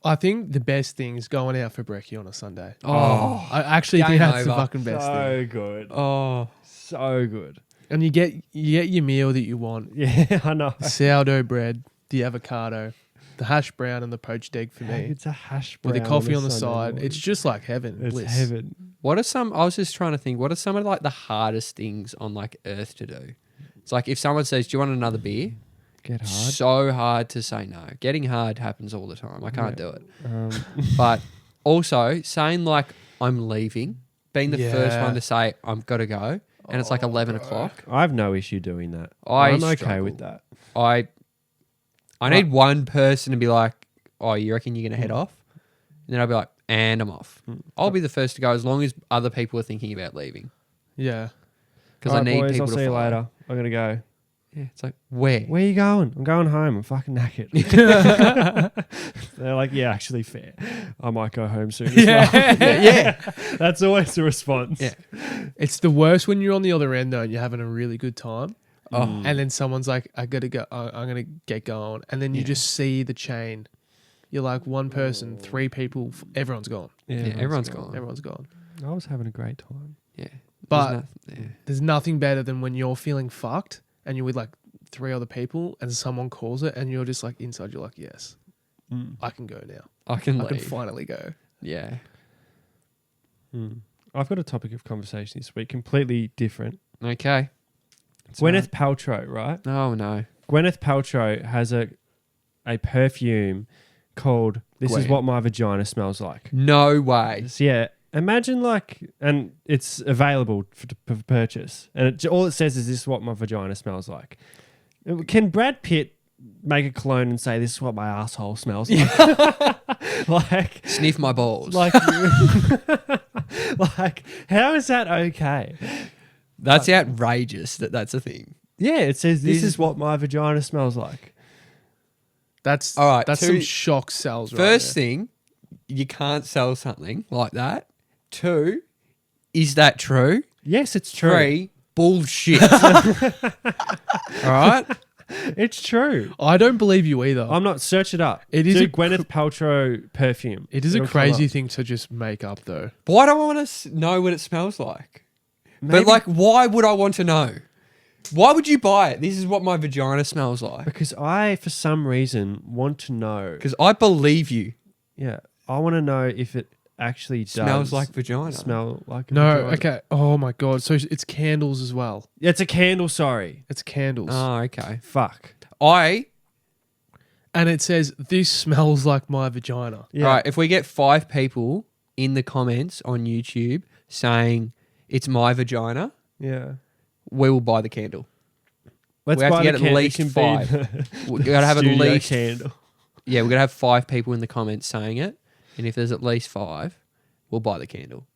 I think the best thing is going out for brekkie on a Sunday. Oh, I actually think Game that's the over. fucking best thing. So good. oh, So good. And you get your meal that you want. Yeah, I know. The sourdough bread, the avocado, the hash brown and the poached egg for me. It's a hash brown With the coffee a on the Sunday side. morning. It's just like heaven. It's bliss. heaven. what are some? I was just trying to think. What are some of like the hardest things on like earth to do? It's like if someone says, "Do you want another beer?" Get hard. So hard to say no. Getting hard happens all the time. I can't do it. Um, But also saying like I'm leaving, being the first Yeah. one to say I'm gotta go, and it's like 11 o'clock. I have no issue doing that. I I'm okay struggle. with that. I need one person to be like, "Oh, you reckon you're gonna head off?" And then I'll be like, "And I'm off." I'll be the first to go as long as other people are thinking about leaving Yeah. because I Alright, need boys, people I'll to see you follow. later. I'm gonna go. Yeah, it's like where? Where are you going? I'm going home. I'm fucking knackered. They're like, yeah, actually fair. I might go home soon. As well. Yeah. That's always the response. Yeah. It's the worst when you're on the other end though and you're having a really good time. Oh. And then someone's like, I gotta go, I'm gonna get going. And then you just see the chain. You're like one person, 3 people, everyone's gone. Yeah, everyone's gone. Everyone's gone. I was having a great time. Yeah, But yeah. there's nothing better than when you're feeling fucked and you're with like 3 other people and someone calls it and you're just like inside, you're like, yes, I can go now. I can I can leave. finally go. Yeah. I've got a topic of conversation this week, completely different. Okay. Gwyneth Paltrow, right? Oh no. Gwyneth Paltrow has a perfume called "This Is Gwyn. What My Vagina Smells Like." No way. So, yeah, imagine and it's available for purchase, and all it says is, "This is what my vagina smells like." Can Brad Pitt make a clone and say, "This is what my asshole smells like"? Like, Sniff my balls. like, like, how is that okay? That's outrageous that's a thing. Yeah, it says, "This is what my vagina smells like." That's All right, That's some shock sells. First right thing, you can't sell something like that. 2, is that true? Yes, it's true. 3, bullshit. All right? It's true. there. I don't believe you either. I'm not. Search it up. It is Do a Gwyneth Paltrow perfume. It is It'll a come crazy up. thing to just make up, though. Why do I want to know what it smells like? Maybe But like, why would I want to know? Why would you buy it? This is what my vagina smells like. because I, for some reason, want to know. Because I believe you. Yeah, I want to know if it actually Smells does like vagina. smell like a No, vagina. okay. Oh my god. So it's candles as well. Yeah, it's a candle. Sorry. It's candles, Oh, okay. Fuck. and it says this smells like my vagina. Yeah. All right, if we get 5 people in the comments on YouTube saying it's my vagina, Yeah. we will buy the candle. Let's We have to buy get the at candle. It least can be 5. the We gotta have at studio least candle. Yeah, we're gonna have 5 people in the comments saying it, and if there's at least 5, we'll buy the candle.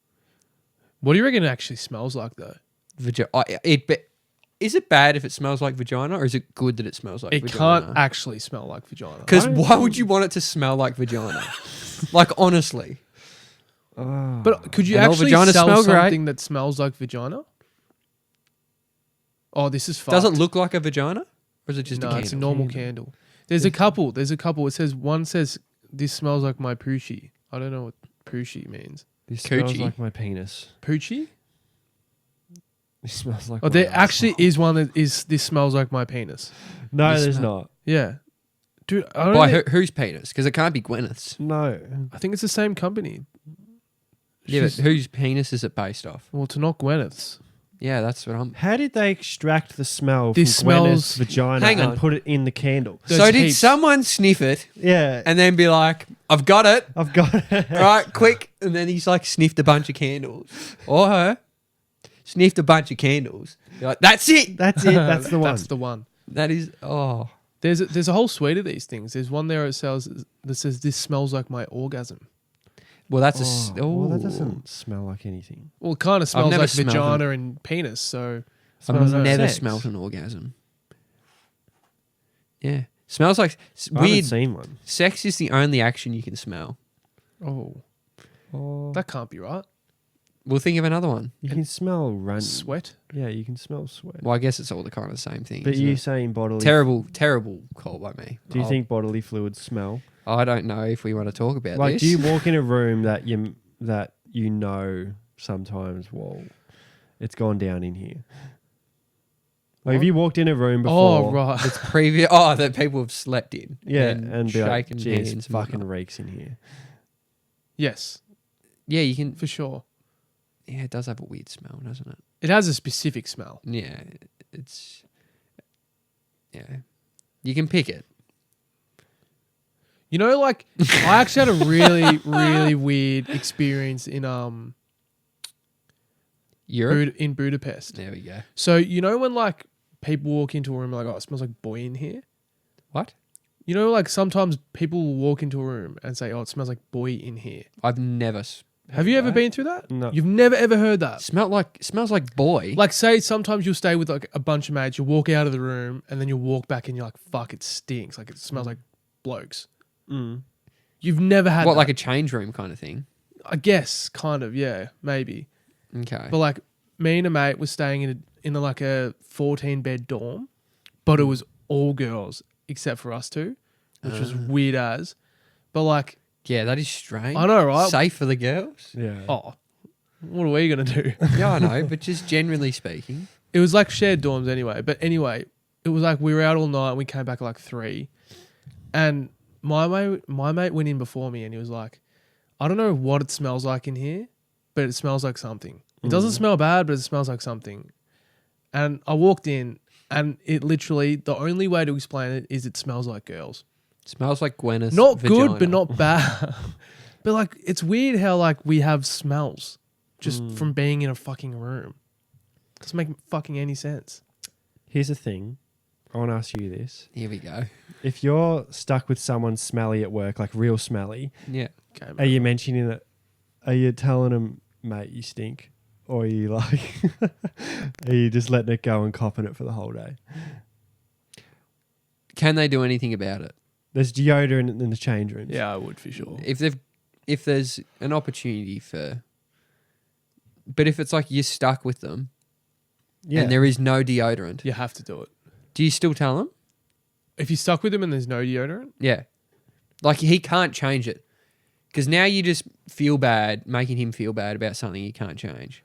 What do you reckon it actually smells like, though? Is it bad if it smells like vagina, or is it good that it smells like It vagina? can't actually smell like vagina. Because I why don't would you want it to smell like vagina? Like, honestly. Oh. But could you And all actually vaginas sell smell great. something that smells like vagina? Oh, this is fucked. Does it look like a vagina? Or is it just No, a candle? it's a normal candle. There's a couple. One says this smells like my poochie. I don't know what poochie means. This smells Coochie. like my penis. Poochie? This smells like. Oh, my there actually asshole. is one that is this smells like my penis. No, This there's smell- not. Yeah. Dude, I don't By think- whose penis? Because it can't be Gwyneth's. No. I think it's the same company. Yeah, but She's- whose penis is it based off? Well, to not Gwyneth's. Yeah, that's what I'm... How did they extract the smell This from Gwyneth's smells- vagina Hang and on. put it in the candle? There's So did heaps. someone sniff it Yeah. and then be like, I've got it. I've got it. All right, quick. And then he's like sniffed a bunch of candles. Or her. Sniffed a bunch of candles. You're like, that's it. That's it. That's the one. That's the one. That is... Oh. There's a whole suite of these things. There's one there that says this smells like my orgasm. Well, that's Well, that ooh. doesn't smell like anything. Well, it kind of smells never like smelled vagina and penis. So Smells I've like never sex. smelt an orgasm. Yeah. Smells like... I haven't Weird. seen one. Sex is the only action you can smell. oh, that can't be right. We'll think of another one. You can smell run. Sweat. Yeah, you can smell sweat. Well, I guess it's all the kind of same thing. But isn't you it? saying bodily? Terrible call by me. Do you think bodily fluids smell? I don't know if we want to talk about Like, this. do you walk in a room that you know sometimes? Whoa, it's gone down in here. Like, if What? you walked in a room Oh, before, right. It's previous. Oh, that people have slept in. yeah, and be like, shaken "Geez, hands. and fucking whatnot. reeks in here." Yes, Yeah, you can. for sure. Yeah, it does have a weird smell, doesn't it? It has a specific smell. Yeah, it's. Yeah, you can pick it. You know, like I actually had a really, really weird experience in Europe. in Budapest. There we go. So you know when like people walk into a room like, oh, it smells like boy in here. What? You know, like sometimes people will walk into a room and say, oh, it smells like boy in here. I've never. Have you ever that. been through that? No. You've never ever heard that. Smells like boy. Like, say sometimes you'll stay with like a bunch of mates, you'll walk out of the room and then you'll walk back and you're like, fuck, it stinks. Like it smells like blokes. Mm. You've never had what, that. like a change room kind of thing? I guess, kind of, yeah, maybe. Okay. But like me and a mate was staying in like a 14-bed dorm, but it was all girls except for us two, which was weird as. But like, Yeah, that is strange. I know, right? Safe for the girls? Yeah. oh, what are we gonna do? Yeah, I know, but just generally speaking. It was like shared dorms anyway. But anyway, it was like we were out all night and we came back at like 3. And my mate went in before me and he was like, I don't know what it smells like in here, but it smells like something. It doesn't smell bad, but it smells like something. And I walked in and it literally, the only way to explain it is it smells like girls. Smells like Gwyneth. Not vagina. good, but not bad. But like, it's weird how like we have smells just from being in a fucking room. Doesn't make fucking any sense. Here's the thing. I want to ask you this. Here we go. If you're stuck with someone smelly at work, like real smelly, Yeah. Okay, are you mentioning it? Are you telling them, mate, you stink? Or are you like, are you just letting it go and copping it for the whole day? Can they do anything about it? There's deodorant in the change rooms. Yeah, I would for sure. If there's an opportunity for, but if it's like you're stuck with them, and there is no deodorant, You have to do it. do you still tell them? If you're stuck with him and there's no deodorant, Yeah, like he can't change it because now you just feel bad making him feel bad about something he can't change.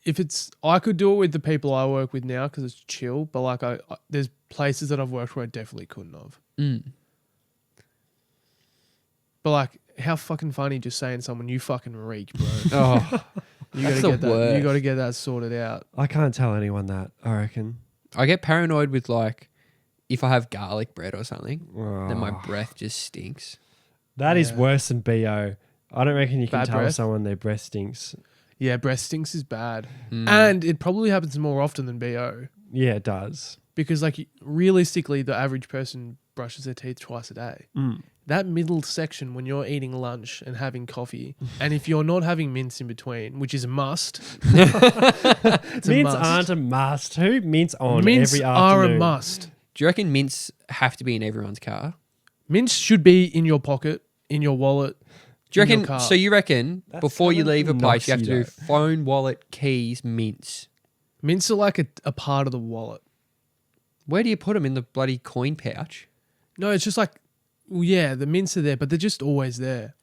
if it's, I could do it with the people I work with now because it's chill. But like, I there's places that I've worked where I definitely couldn't have. But like, how fucking funny just saying to someone, you fucking reek, bro. Oh, You that's gotta the get that. worst. You got to get that sorted out. I can't tell anyone that, I reckon. I get paranoid with like if I have garlic bread or something, then my Oh. breath just stinks. That is Yeah. worse than BO. I don't reckon you can Bad tell breath? someone their breath stinks. Yeah, breath stinks is bad, Mm. and it probably happens more often than BO Yeah, it does. because like realistically, the average person brushes their teeth twice a day. That middle section when you're eating lunch and having coffee, and if you're not having mints in between, which is a must, it's a Mints must. aren't a must. Who mints on Mints every are afternoon? a must. Do you reckon mints have to be in everyone's car? Mints should be in your pocket, in your wallet. Do you in your reckon? car. So you reckon That's before you coming leave a from place, you have to do Noxie, phone, wallet, keys, mints. Mints are like a part of the wallet. Where do you put them in the bloody coin pouch? No, it's just like, well, yeah, the mints are there, but they're just always there.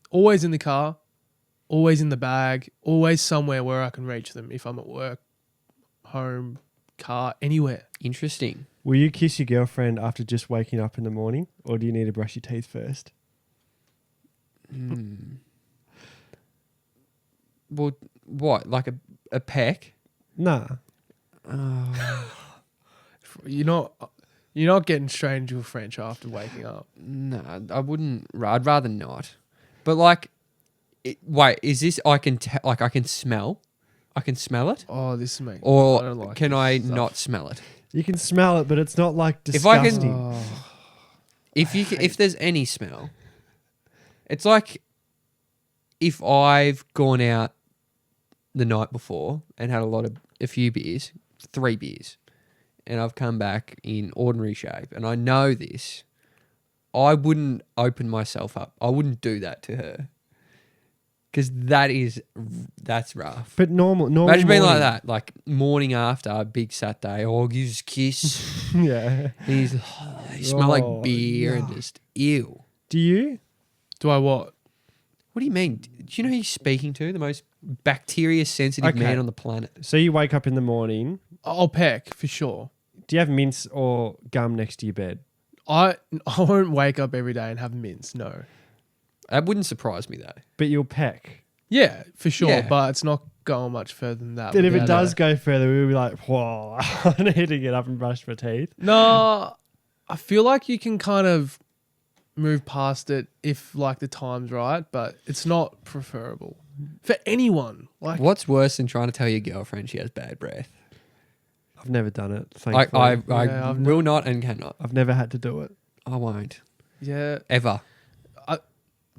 Always in the car, always in the bag, always somewhere where I can reach them if I'm at work, home, car, anywhere. Interesting. Will you kiss your girlfriend after just waking up in the morning, or do you need to brush your teeth first? Well, what? Like a peck? Nah. You're not getting straight into a French after waking up. No, I wouldn't. I'd rather not. But like, wait, is this? I can I can smell. I can smell it, Oh, this is me. I or don't like can this I stuff. not smell it? You can smell it, but it's not like If I can- disgusting. Oh, If there's any smell, it's like if I've gone out the night before and had a few beers, 3 beers, and I've come back in ordinary shape, and I know this, I wouldn't open myself up. I wouldn't do that to her because that's rough. But normal Imagine being like morning. that, like morning after a big Saturday, or you just kiss. Yeah. He's you smell like Oh, beer and yuck. just ew. Do you? do I what? What do you mean? Do you know who you're speaking to? The most bacteria sensitive Okay. man on the planet. So you wake up in the morning. I'll peck for sure. Do you have mints or gum next to your bed? I won't wake up every day and have mints. No. That wouldn't surprise me though. But you'll peck. Yeah, for sure. Yeah. But it's not going much further than that. But if it without does a- go further, we'll be like, whoa, I need to get up and brush my teeth. No, I feel like you can kind of move past it if like the time's right, but it's not preferable for anyone. Like, What's worse than trying to tell your girlfriend she has bad breath? I've never done it. I Thankfully. Yeah, I've will not and cannot. I've never had to do it. I won't yeah, ever.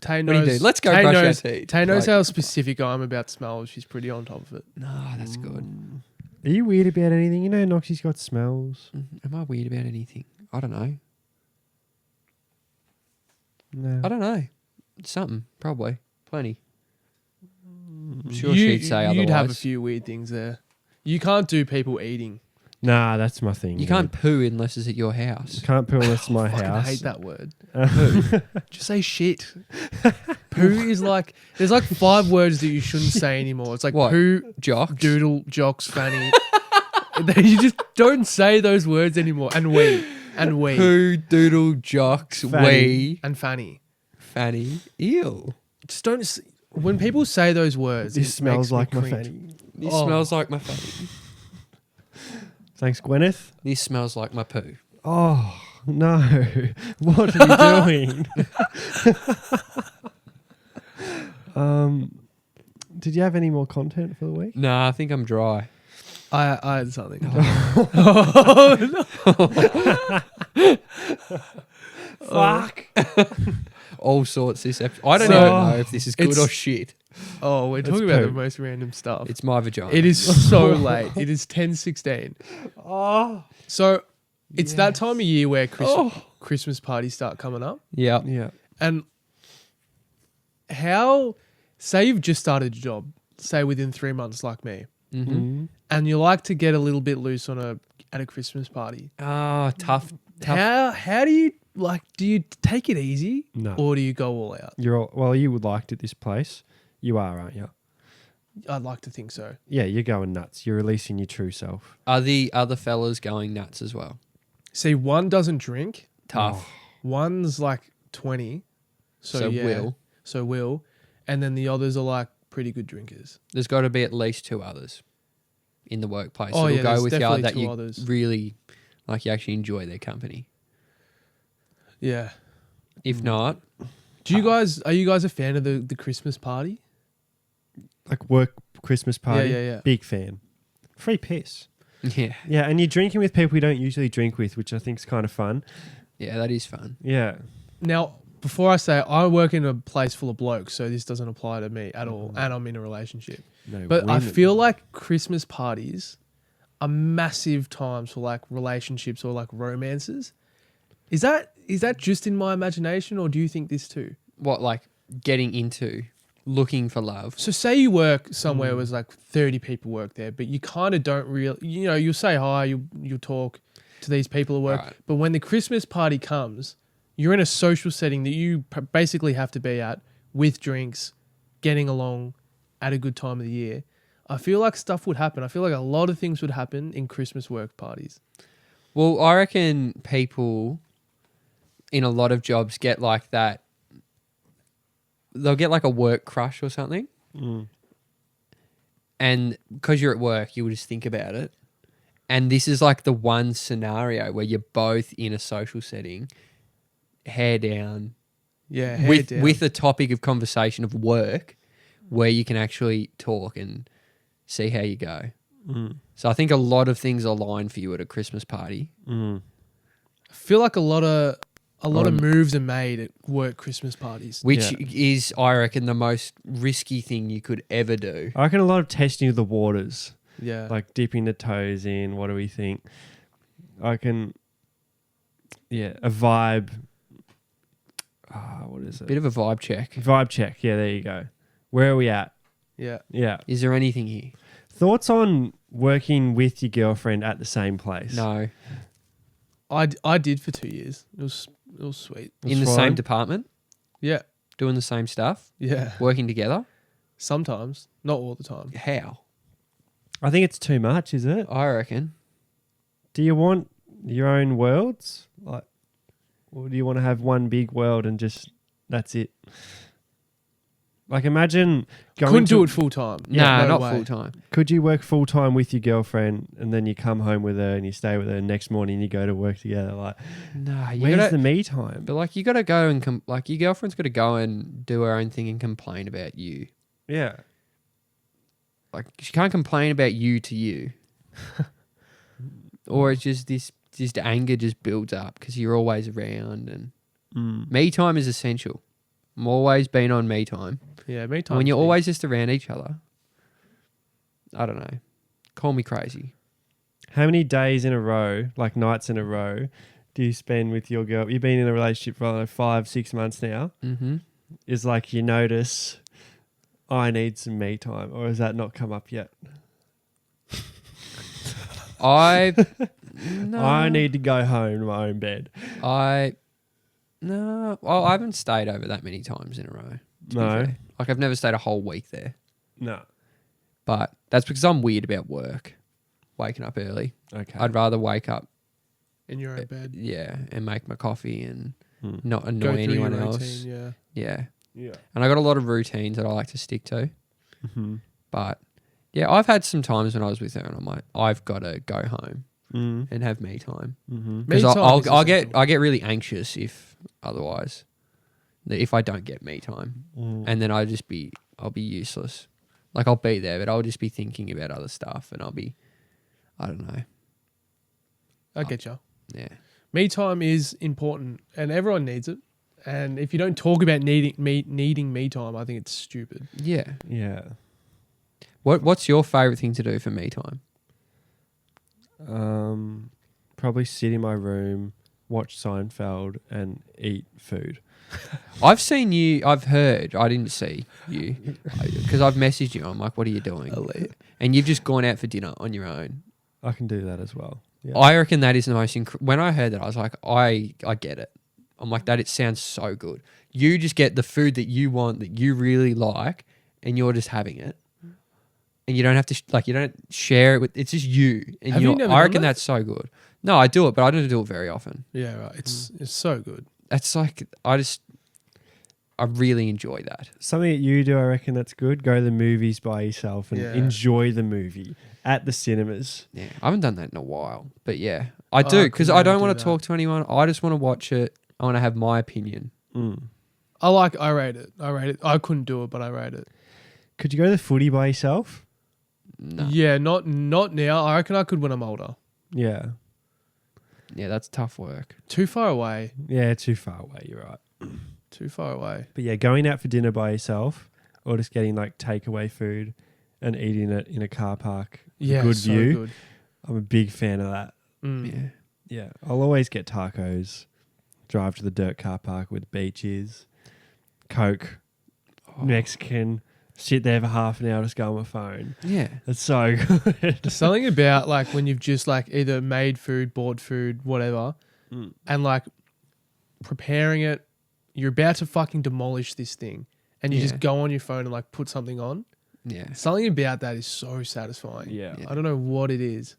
Tay What do you knows. do? Let's go Tay brush our knows, teeth. Tay knows Like- how specific I am about smells. She's pretty on top of it. No, that's good. Are you weird about anything? You know, Noxie's got smells. Am I weird about anything? I don't know. No. I don't know. Something probably plenty. I'm sure You- she'd say you'd have a otherwise. few weird things there. You can't do people eating. Nah, that's my thing. You can't poo unless it's at your house. Can't poo unless it's my Fucking house. hate that word. Just say shit. Poo is like, there's like 5 words that you shouldn't say anymore. It's like What? poo, Jock. doodle, jocks, fanny. You just don't say those words anymore. And we. Poo, doodle, jocks, Fanny. wee, And fanny. fanny. Ew. Just don't. When people say those words, This it smells makes me like my cringe. fanny. This Oh. smells like my fanny. Thanks, Gwyneth. This smells like my poo. Oh, No. What are you doing? Did you have any more content for the week? No, I think I'm dry. I had something. Fuck. All sorts this episode. I don't So, even know if this is good it's- or shit. Oh, we're It's talking about the poop. most random stuff. It's my vagina. It is so late. It is 10:16. Oh. So it's that Yes. time of year where Christmas parties start coming up. Yeah. Yeah. And say you've just started a job, say within 3 months like me, Mm-hmm. and you like to get a little bit loose at a Christmas party. Oh, tough. How do you do you take it easy No. or do you go all out? Well, you would like it this place. You are, aren't you? I'd like to think so. Yeah, you're going nuts. You're releasing your true self. Are the other fellas going nuts as well? See, one doesn't drink. Tough. One's like 20. So yeah. Will. And then the others are like pretty good drinkers. There's got to be at least 2 others in the workplace. Oh, that'll yeah, go there's with you definitely that 2 you others. really like. You actually enjoy their company. Yeah. If not, Are you guys a fan of the Christmas party? Like work Christmas party. Yeah. Big fan. Free piss. yeah, Yeah, and you're drinking with people you don't usually drink with, which I think is kind of fun. yeah, that is fun. Yeah. Now, before I say it, I work in a place full of blokes, so this doesn't apply to me at all, and I'm in a relationship. No But I women. feel like Christmas parties are massive times for like relationships or like romances. Is that just in my imagination, or do you think this too? What, like getting into looking for love? So say you work somewhere where there's like 30 people work there, but you kind of don't really, you'll say hi, you'll talk to these people at work. Right. But when the Christmas party comes, you're in a social setting that you basically have to be at with drinks, getting along at a good time of the year. I feel like stuff would happen. I feel like a lot of things would happen in Christmas work parties. Well, I reckon people in a lot of jobs get like that. They'll get like a work crush or something. And because you're at work, you will just think about it. And this is like the one scenario where you're both in a social setting, hair down, Yeah, hair with down. with a topic of conversation of work, where you can actually talk and see how you go. So I think a lot of things align for you at a Christmas party. I feel like a lot of moves are made at work Christmas parties. Which is, I reckon, the most risky thing you could ever do. I reckon a lot of testing of the waters, Yeah. like dipping the toes in. What do we think? I can, a vibe. What is it? Bit of a vibe check. Vibe check. Yeah, there you go. Where are we at? Yeah. Yeah. Is there anything here? Thoughts on working with your girlfriend at the same place? No. I did for 2 years. It was sweet. In the fine. same department, Yeah. doing the same stuff, Yeah. working together. Sometimes, not all the time. How? I think it's too much, is it? I reckon. Do you want your own worlds? Like, or do you want to have one big world and just that's it? Like, imagine going Couldn't to, do it full time. Nah, no not way. full time. Could you work full time with your girlfriend and then you come home with her and you stay with her, and next morning you go to work together? Like, No, you where's gotta. the me time? But like, you gotta go and like, your girlfriend's gotta go and do her own thing and complain about you. Yeah. Like, she can't complain about you to you, or it's just this anger just builds up because you're always around. And me time is essential. I'm always been on me time. Yeah, me time. When you're always just around each other, I don't know. Call me crazy. How many days in a row, like nights in a row, do you spend with your girl? You've been in a relationship for, I don't know, 5-6 months now. Mm-hmm. Is like you notice, I need some me time, or has that not come up yet? I need to go home to my own bed. No. Well, I haven't stayed over that many times in a row. to be No. fair. Like, I've never stayed a whole week there. No. But that's because I'm weird about work. Waking up early. Okay. I'd rather wake up, in your own bed. and make my coffee and not Go annoy through anyone your else. routine, yeah. Yeah. Yeah. And I got a lot of routines that I like to stick to. Mm-hmm. But yeah, I've had some times when I was with her and I'm like, I've got to go home and have me time. Mm-hmm. Me Because time is I essential. get really anxious if I don't get me time, and then I'll be useless. Like I'll be there, but I'll just be thinking about other stuff, and I don't know. I get you. Yeah, Me time is important, and everyone needs it. And if you don't talk about needing me time, I think it's stupid. yeah. Yeah. What's your favorite thing to do for me time? Probably sit in my room, watch Seinfeld, and eat food. I've seen you. I've heard. I didn't see you because I've messaged you. I'm like, "What are you doing?" And you've just gone out for dinner on your own. I can do that as well. Yeah. I reckon that is the most. When I heard that, I was like, I get it. I'm like, that. It sounds so good. You just get the food that you want, that you really like, and you're just having it. And you don't have to you don't share it with. It's just you. And Have you never I done reckon that? that's so good. No, I do it, but I don't do it very often. Yeah, right. It's so good. That's like I really enjoy that. Something that you do, I reckon that's good. Go to the movies by yourself and Yeah. enjoy the movie at the cinemas. Yeah, I haven't done that in a while, but yeah, I do I because could I don't never want do to that. talk to anyone. I just want to watch it. I want to have my opinion. I rate it. I couldn't do it, but I rate it. Could you go to the footy by yourself? No. Yeah, not now. I reckon I could when I'm older. Yeah. Yeah, that's tough work. Too far away. Yeah, too far away. You're right. Too far away. But yeah, going out for dinner by yourself or just getting like takeaway food and eating it in a car park. with a Yeah, good so view. good. I'm a big fan of that. Mm. Yeah. Yeah. I'll always get tacos, drive to the dirt car park where the beach is, Coke, Mexican, sit there for half an hour, just go on my phone. Yeah. It's so good. There's something about like when you've just like either made food, bought food, whatever, and like preparing it, you're about to fucking demolish this thing, and you Yeah. just go on your phone and like put something on. Yeah. Something about that is so satisfying. Yeah. I don't know what it is.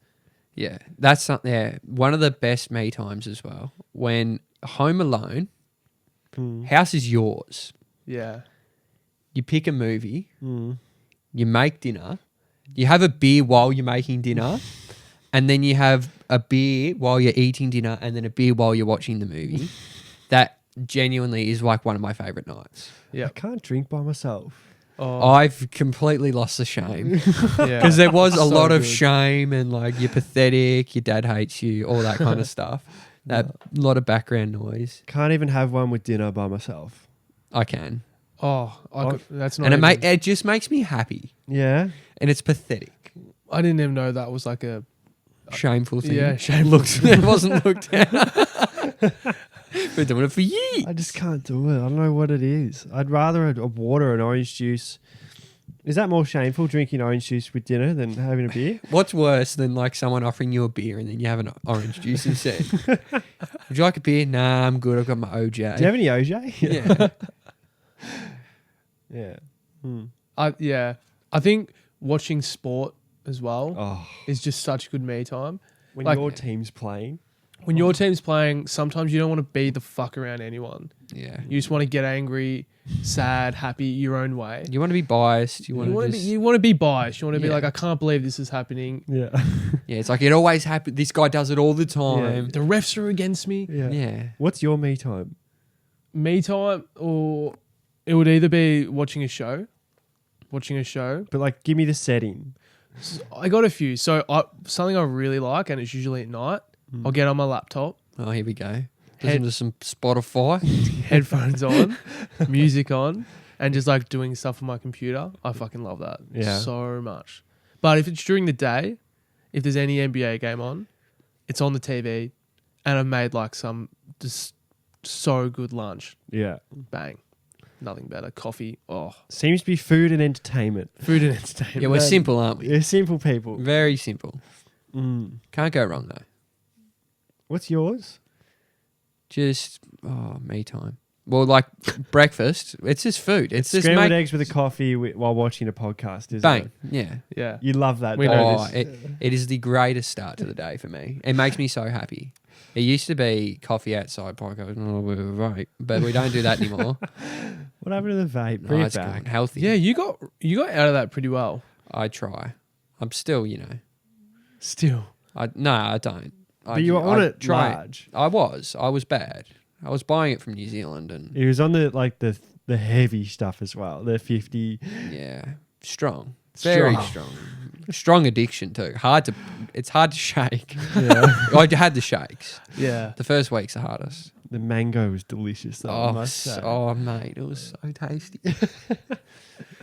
Yeah. That's something. Yeah. One of the best me times as well. When home alone, house is yours. Yeah. You pick a movie, you make dinner, you have a beer while you're making dinner, and then you have a beer while you're eating dinner, and then a beer while you're watching the movie. That genuinely is like one of my favorite nights. Yeah. I can't drink by myself. Oh, I've completely lost the shame yeah. because there was a So lot of good. shame and like you're pathetic, your dad hates you, all that kind of stuff. That lot of background noise. Can't even have one with dinner by myself. I can, That's not. and even, it just makes me happy, Yeah. and it's pathetic, I didn't even know that was like a shameful thing. yeah. Shameful. It wasn't looked at. Been doing it for years. I just can't do it. I don't know what it is. I'd rather a water and orange juice. Is that more shameful, drinking orange juice with dinner than having a beer? What's worse than like someone offering you a beer and then you have an orange juice instead? Would you like a beer? Nah, I'm good. I've got my OJ. Do you have any OJ? Yeah. Yeah. I think watching sport as well Oh, is just such good me time. when Like- your team's playing. When your team's playing, sometimes you don't want to be the fuck around anyone. Yeah. You just want to get angry, sad, happy, your own way. You want to be biased. You want to just... you want to be biased. You want to be Yeah. like, I can't believe this is happening. Yeah. Yeah, it's like it always happens. This guy does it all the time. The refs are against me. Yeah. What's your me time? Me time, or it would either be watching a show. But like, give me the setting. I got a few. So something I really like, and it's usually at night. I'll get on my laptop, Oh, here we go. Listen to some Spotify. headphones on, music on, and just like doing stuff on my computer. I fucking love that so much. But if it's during the day, if there's any NBA game on, it's on the TV, and I've made like some just so good lunch. Yeah. Bang. Nothing better. Coffee. Oh, Seems to be food and entertainment. food and entertainment. Yeah, we're simple, aren't we? You're simple people. Very simple. Mm. Can't go wrong though. What's yours? Just me time. Well, like breakfast, it's just food. It's just Scrambled make eggs with a coffee while watching a podcast, isn't bang. it? Yeah. Yeah. You love that. We don't know you? this. It is the greatest start to the day for me. It makes me so happy. It used to be coffee outside podcast, right? But we don't do that anymore. What happened to the vape? No, Bring it it's back. gone. Healthy. Yeah, you got out of that pretty well. I try. I'm still, Still. No, I don't. But you were on it large. I was bad. I was buying it from New Zealand and He was on the heavy stuff as well. The 50. yeah, strong. Very strong. Strong addiction too. It's hard to shake. Yeah. I had the shakes. Yeah. The first week's the hardest. The mango was delicious though, I must say. Mate, it was so tasty.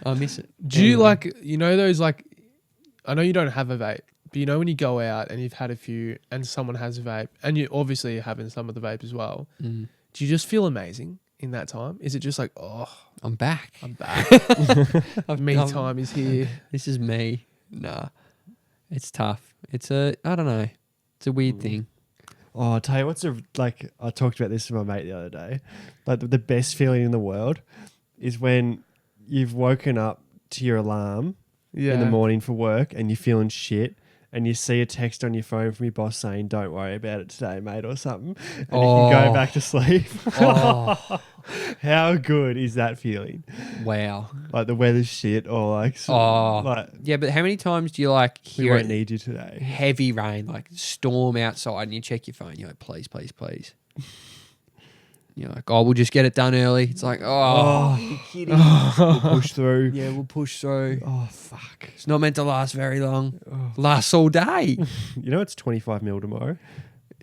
I miss it. Do you like, you know, those like, I know you don't have a vape, but you know when you go out and you've had a few and someone has a vape and you obviously are having some of the vape as well, do you just feel amazing in that time? Is it just like, oh, I'm back. I'm back. Me time is here. This is me. Nah. It's tough. I don't know. It's a weird thing. Oh, I'll tell you I talked about this with my mate the other day. Like the best feeling in the world is when you've woken up to your alarm in the morning for work and you're feeling shit and you see a text on your phone from your boss saying, "Don't worry about it today, mate," or something. And you can go back to sleep. Oh. How good is that feeling? Wow. Like the weather's shit or like... Yeah, but how many times do you like we hear won't need you today. heavy rain, like storm outside and you check your phone, you're like, please, please, please. You're like, oh, we'll just get it done early. It's like, you're kidding. We'll push through. Yeah, we'll push through. Oh, fuck. It's not meant to last very long. Lasts all day. You know it's 25 mil tomorrow?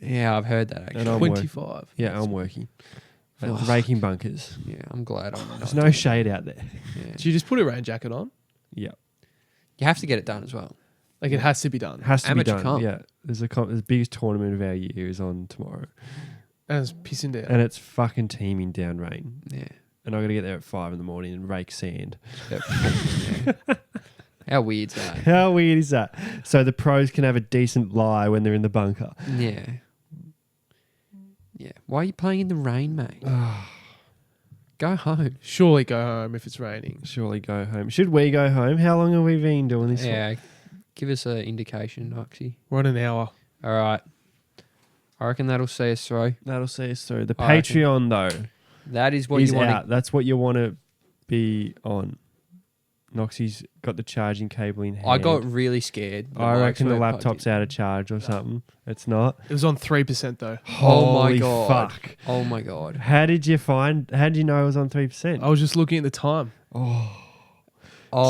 Yeah, I've heard that actually. And I'm 25. Yeah, I'm working. Raking bunkers. Yeah, I'm glad I'm not. There's no shade out there. Yeah. Do you just put a rain jacket on? Yeah. You have to get it done as well. Like it has to be done. Has to Amateur be done. comp. Yeah. The biggest tournament of our year is on tomorrow. And it's pissing down. And it's fucking teeming down rain. Yeah. And I got to get there at 5 a.m. and rake sand. Yeah. How weird's that? How weird is that? So the pros can have a decent lie when they're in the bunker. Yeah. Yeah. Why are you playing in the rain, mate? Go home. Surely go home if it's raining. Surely go home. Should we go home? How long have we been doing this Yeah. Give us an indication, Oxy. We're on an hour. All right. I reckon that'll see us through. for? That'll see us through. The I Patreon, though, That is what is you want out. to... That's what you want to be on. Noxie's got the charging cable in hand. I got really scared. I reckon the laptop's out of charge or something. It's not. It was on 3% though. Oh my Holy God. fuck. Oh my God. How did you know it was on 3%? I was just looking at the time. Oh.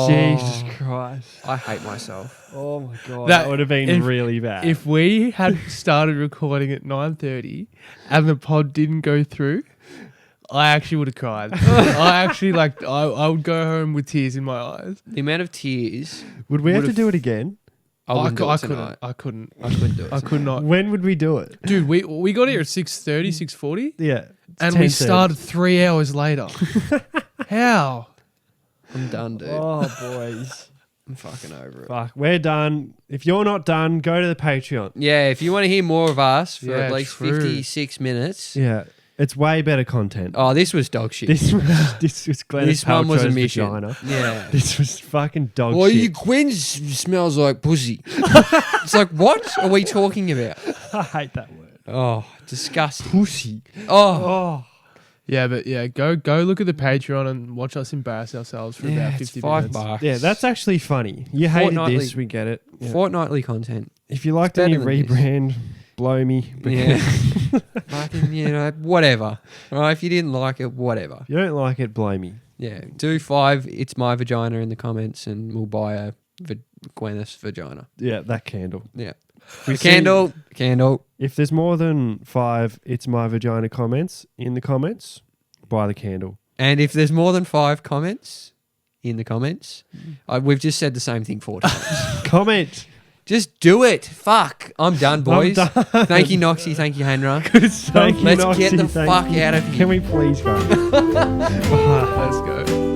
Jesus Christ. I hate myself. Oh my God. That- That would have been if- really bad. If we had started recording at 9:30 and the pod didn't go through, I actually would have cried. I would go home with tears in my eyes. The amount of tears... would we have to would've- do it again? I wouldn't do it couldn't. tonight. I couldn't. I couldn't do it. I could not. When would we do it? Dude, we got here at 6:30, 6:40, Yeah. and we 10:30. started 3 hours later. How? I'm done, dude. Oh, boys. I'm fucking over it. Fuck. We're done. If you're not done, go to the Patreon. Yeah, if you want to hear more of us for Yeah, at least true. 56 minutes. Yeah. It's way better content. Oh, this was dog shit. This was Gwyneth This one was a Paltrow's mission. vagina. Yeah. This was fucking dog Well, shit. Gwyn smells like pussy. It's like, what are we talking about? I hate that word. Oh, disgusting. Pussy. Oh, Oh. Yeah, but yeah, go look at the Patreon and watch us embarrass ourselves for yeah, about it's 50 $5. minutes. Yeah, that's actually funny. You hated Fortnightly- this, we get it. Yeah. Fortnightly content. If you like It's any better than this. rebrand, blow me. Yeah. Fucking, whatever. All right, if you didn't like it, whatever. If you don't like it, blow me. Yeah, do 5, it's my vagina in the comments and we'll buy a Gwyneth's vagina. Yeah, that candle. Yeah. We A candle. If there's more than 5 It's My Vagina comments in the comments, buy the candle. And if there's more than 5 comments in the comments, we've just said the same thing 4 times. Comment. Just do it. Fuck. I'm done, boys. I'm done. Thank you, Noxie. Thank you, Henra. Thank you, Let's Noxie. get the Thank fuck you. out of here. Can we please go? Let's go.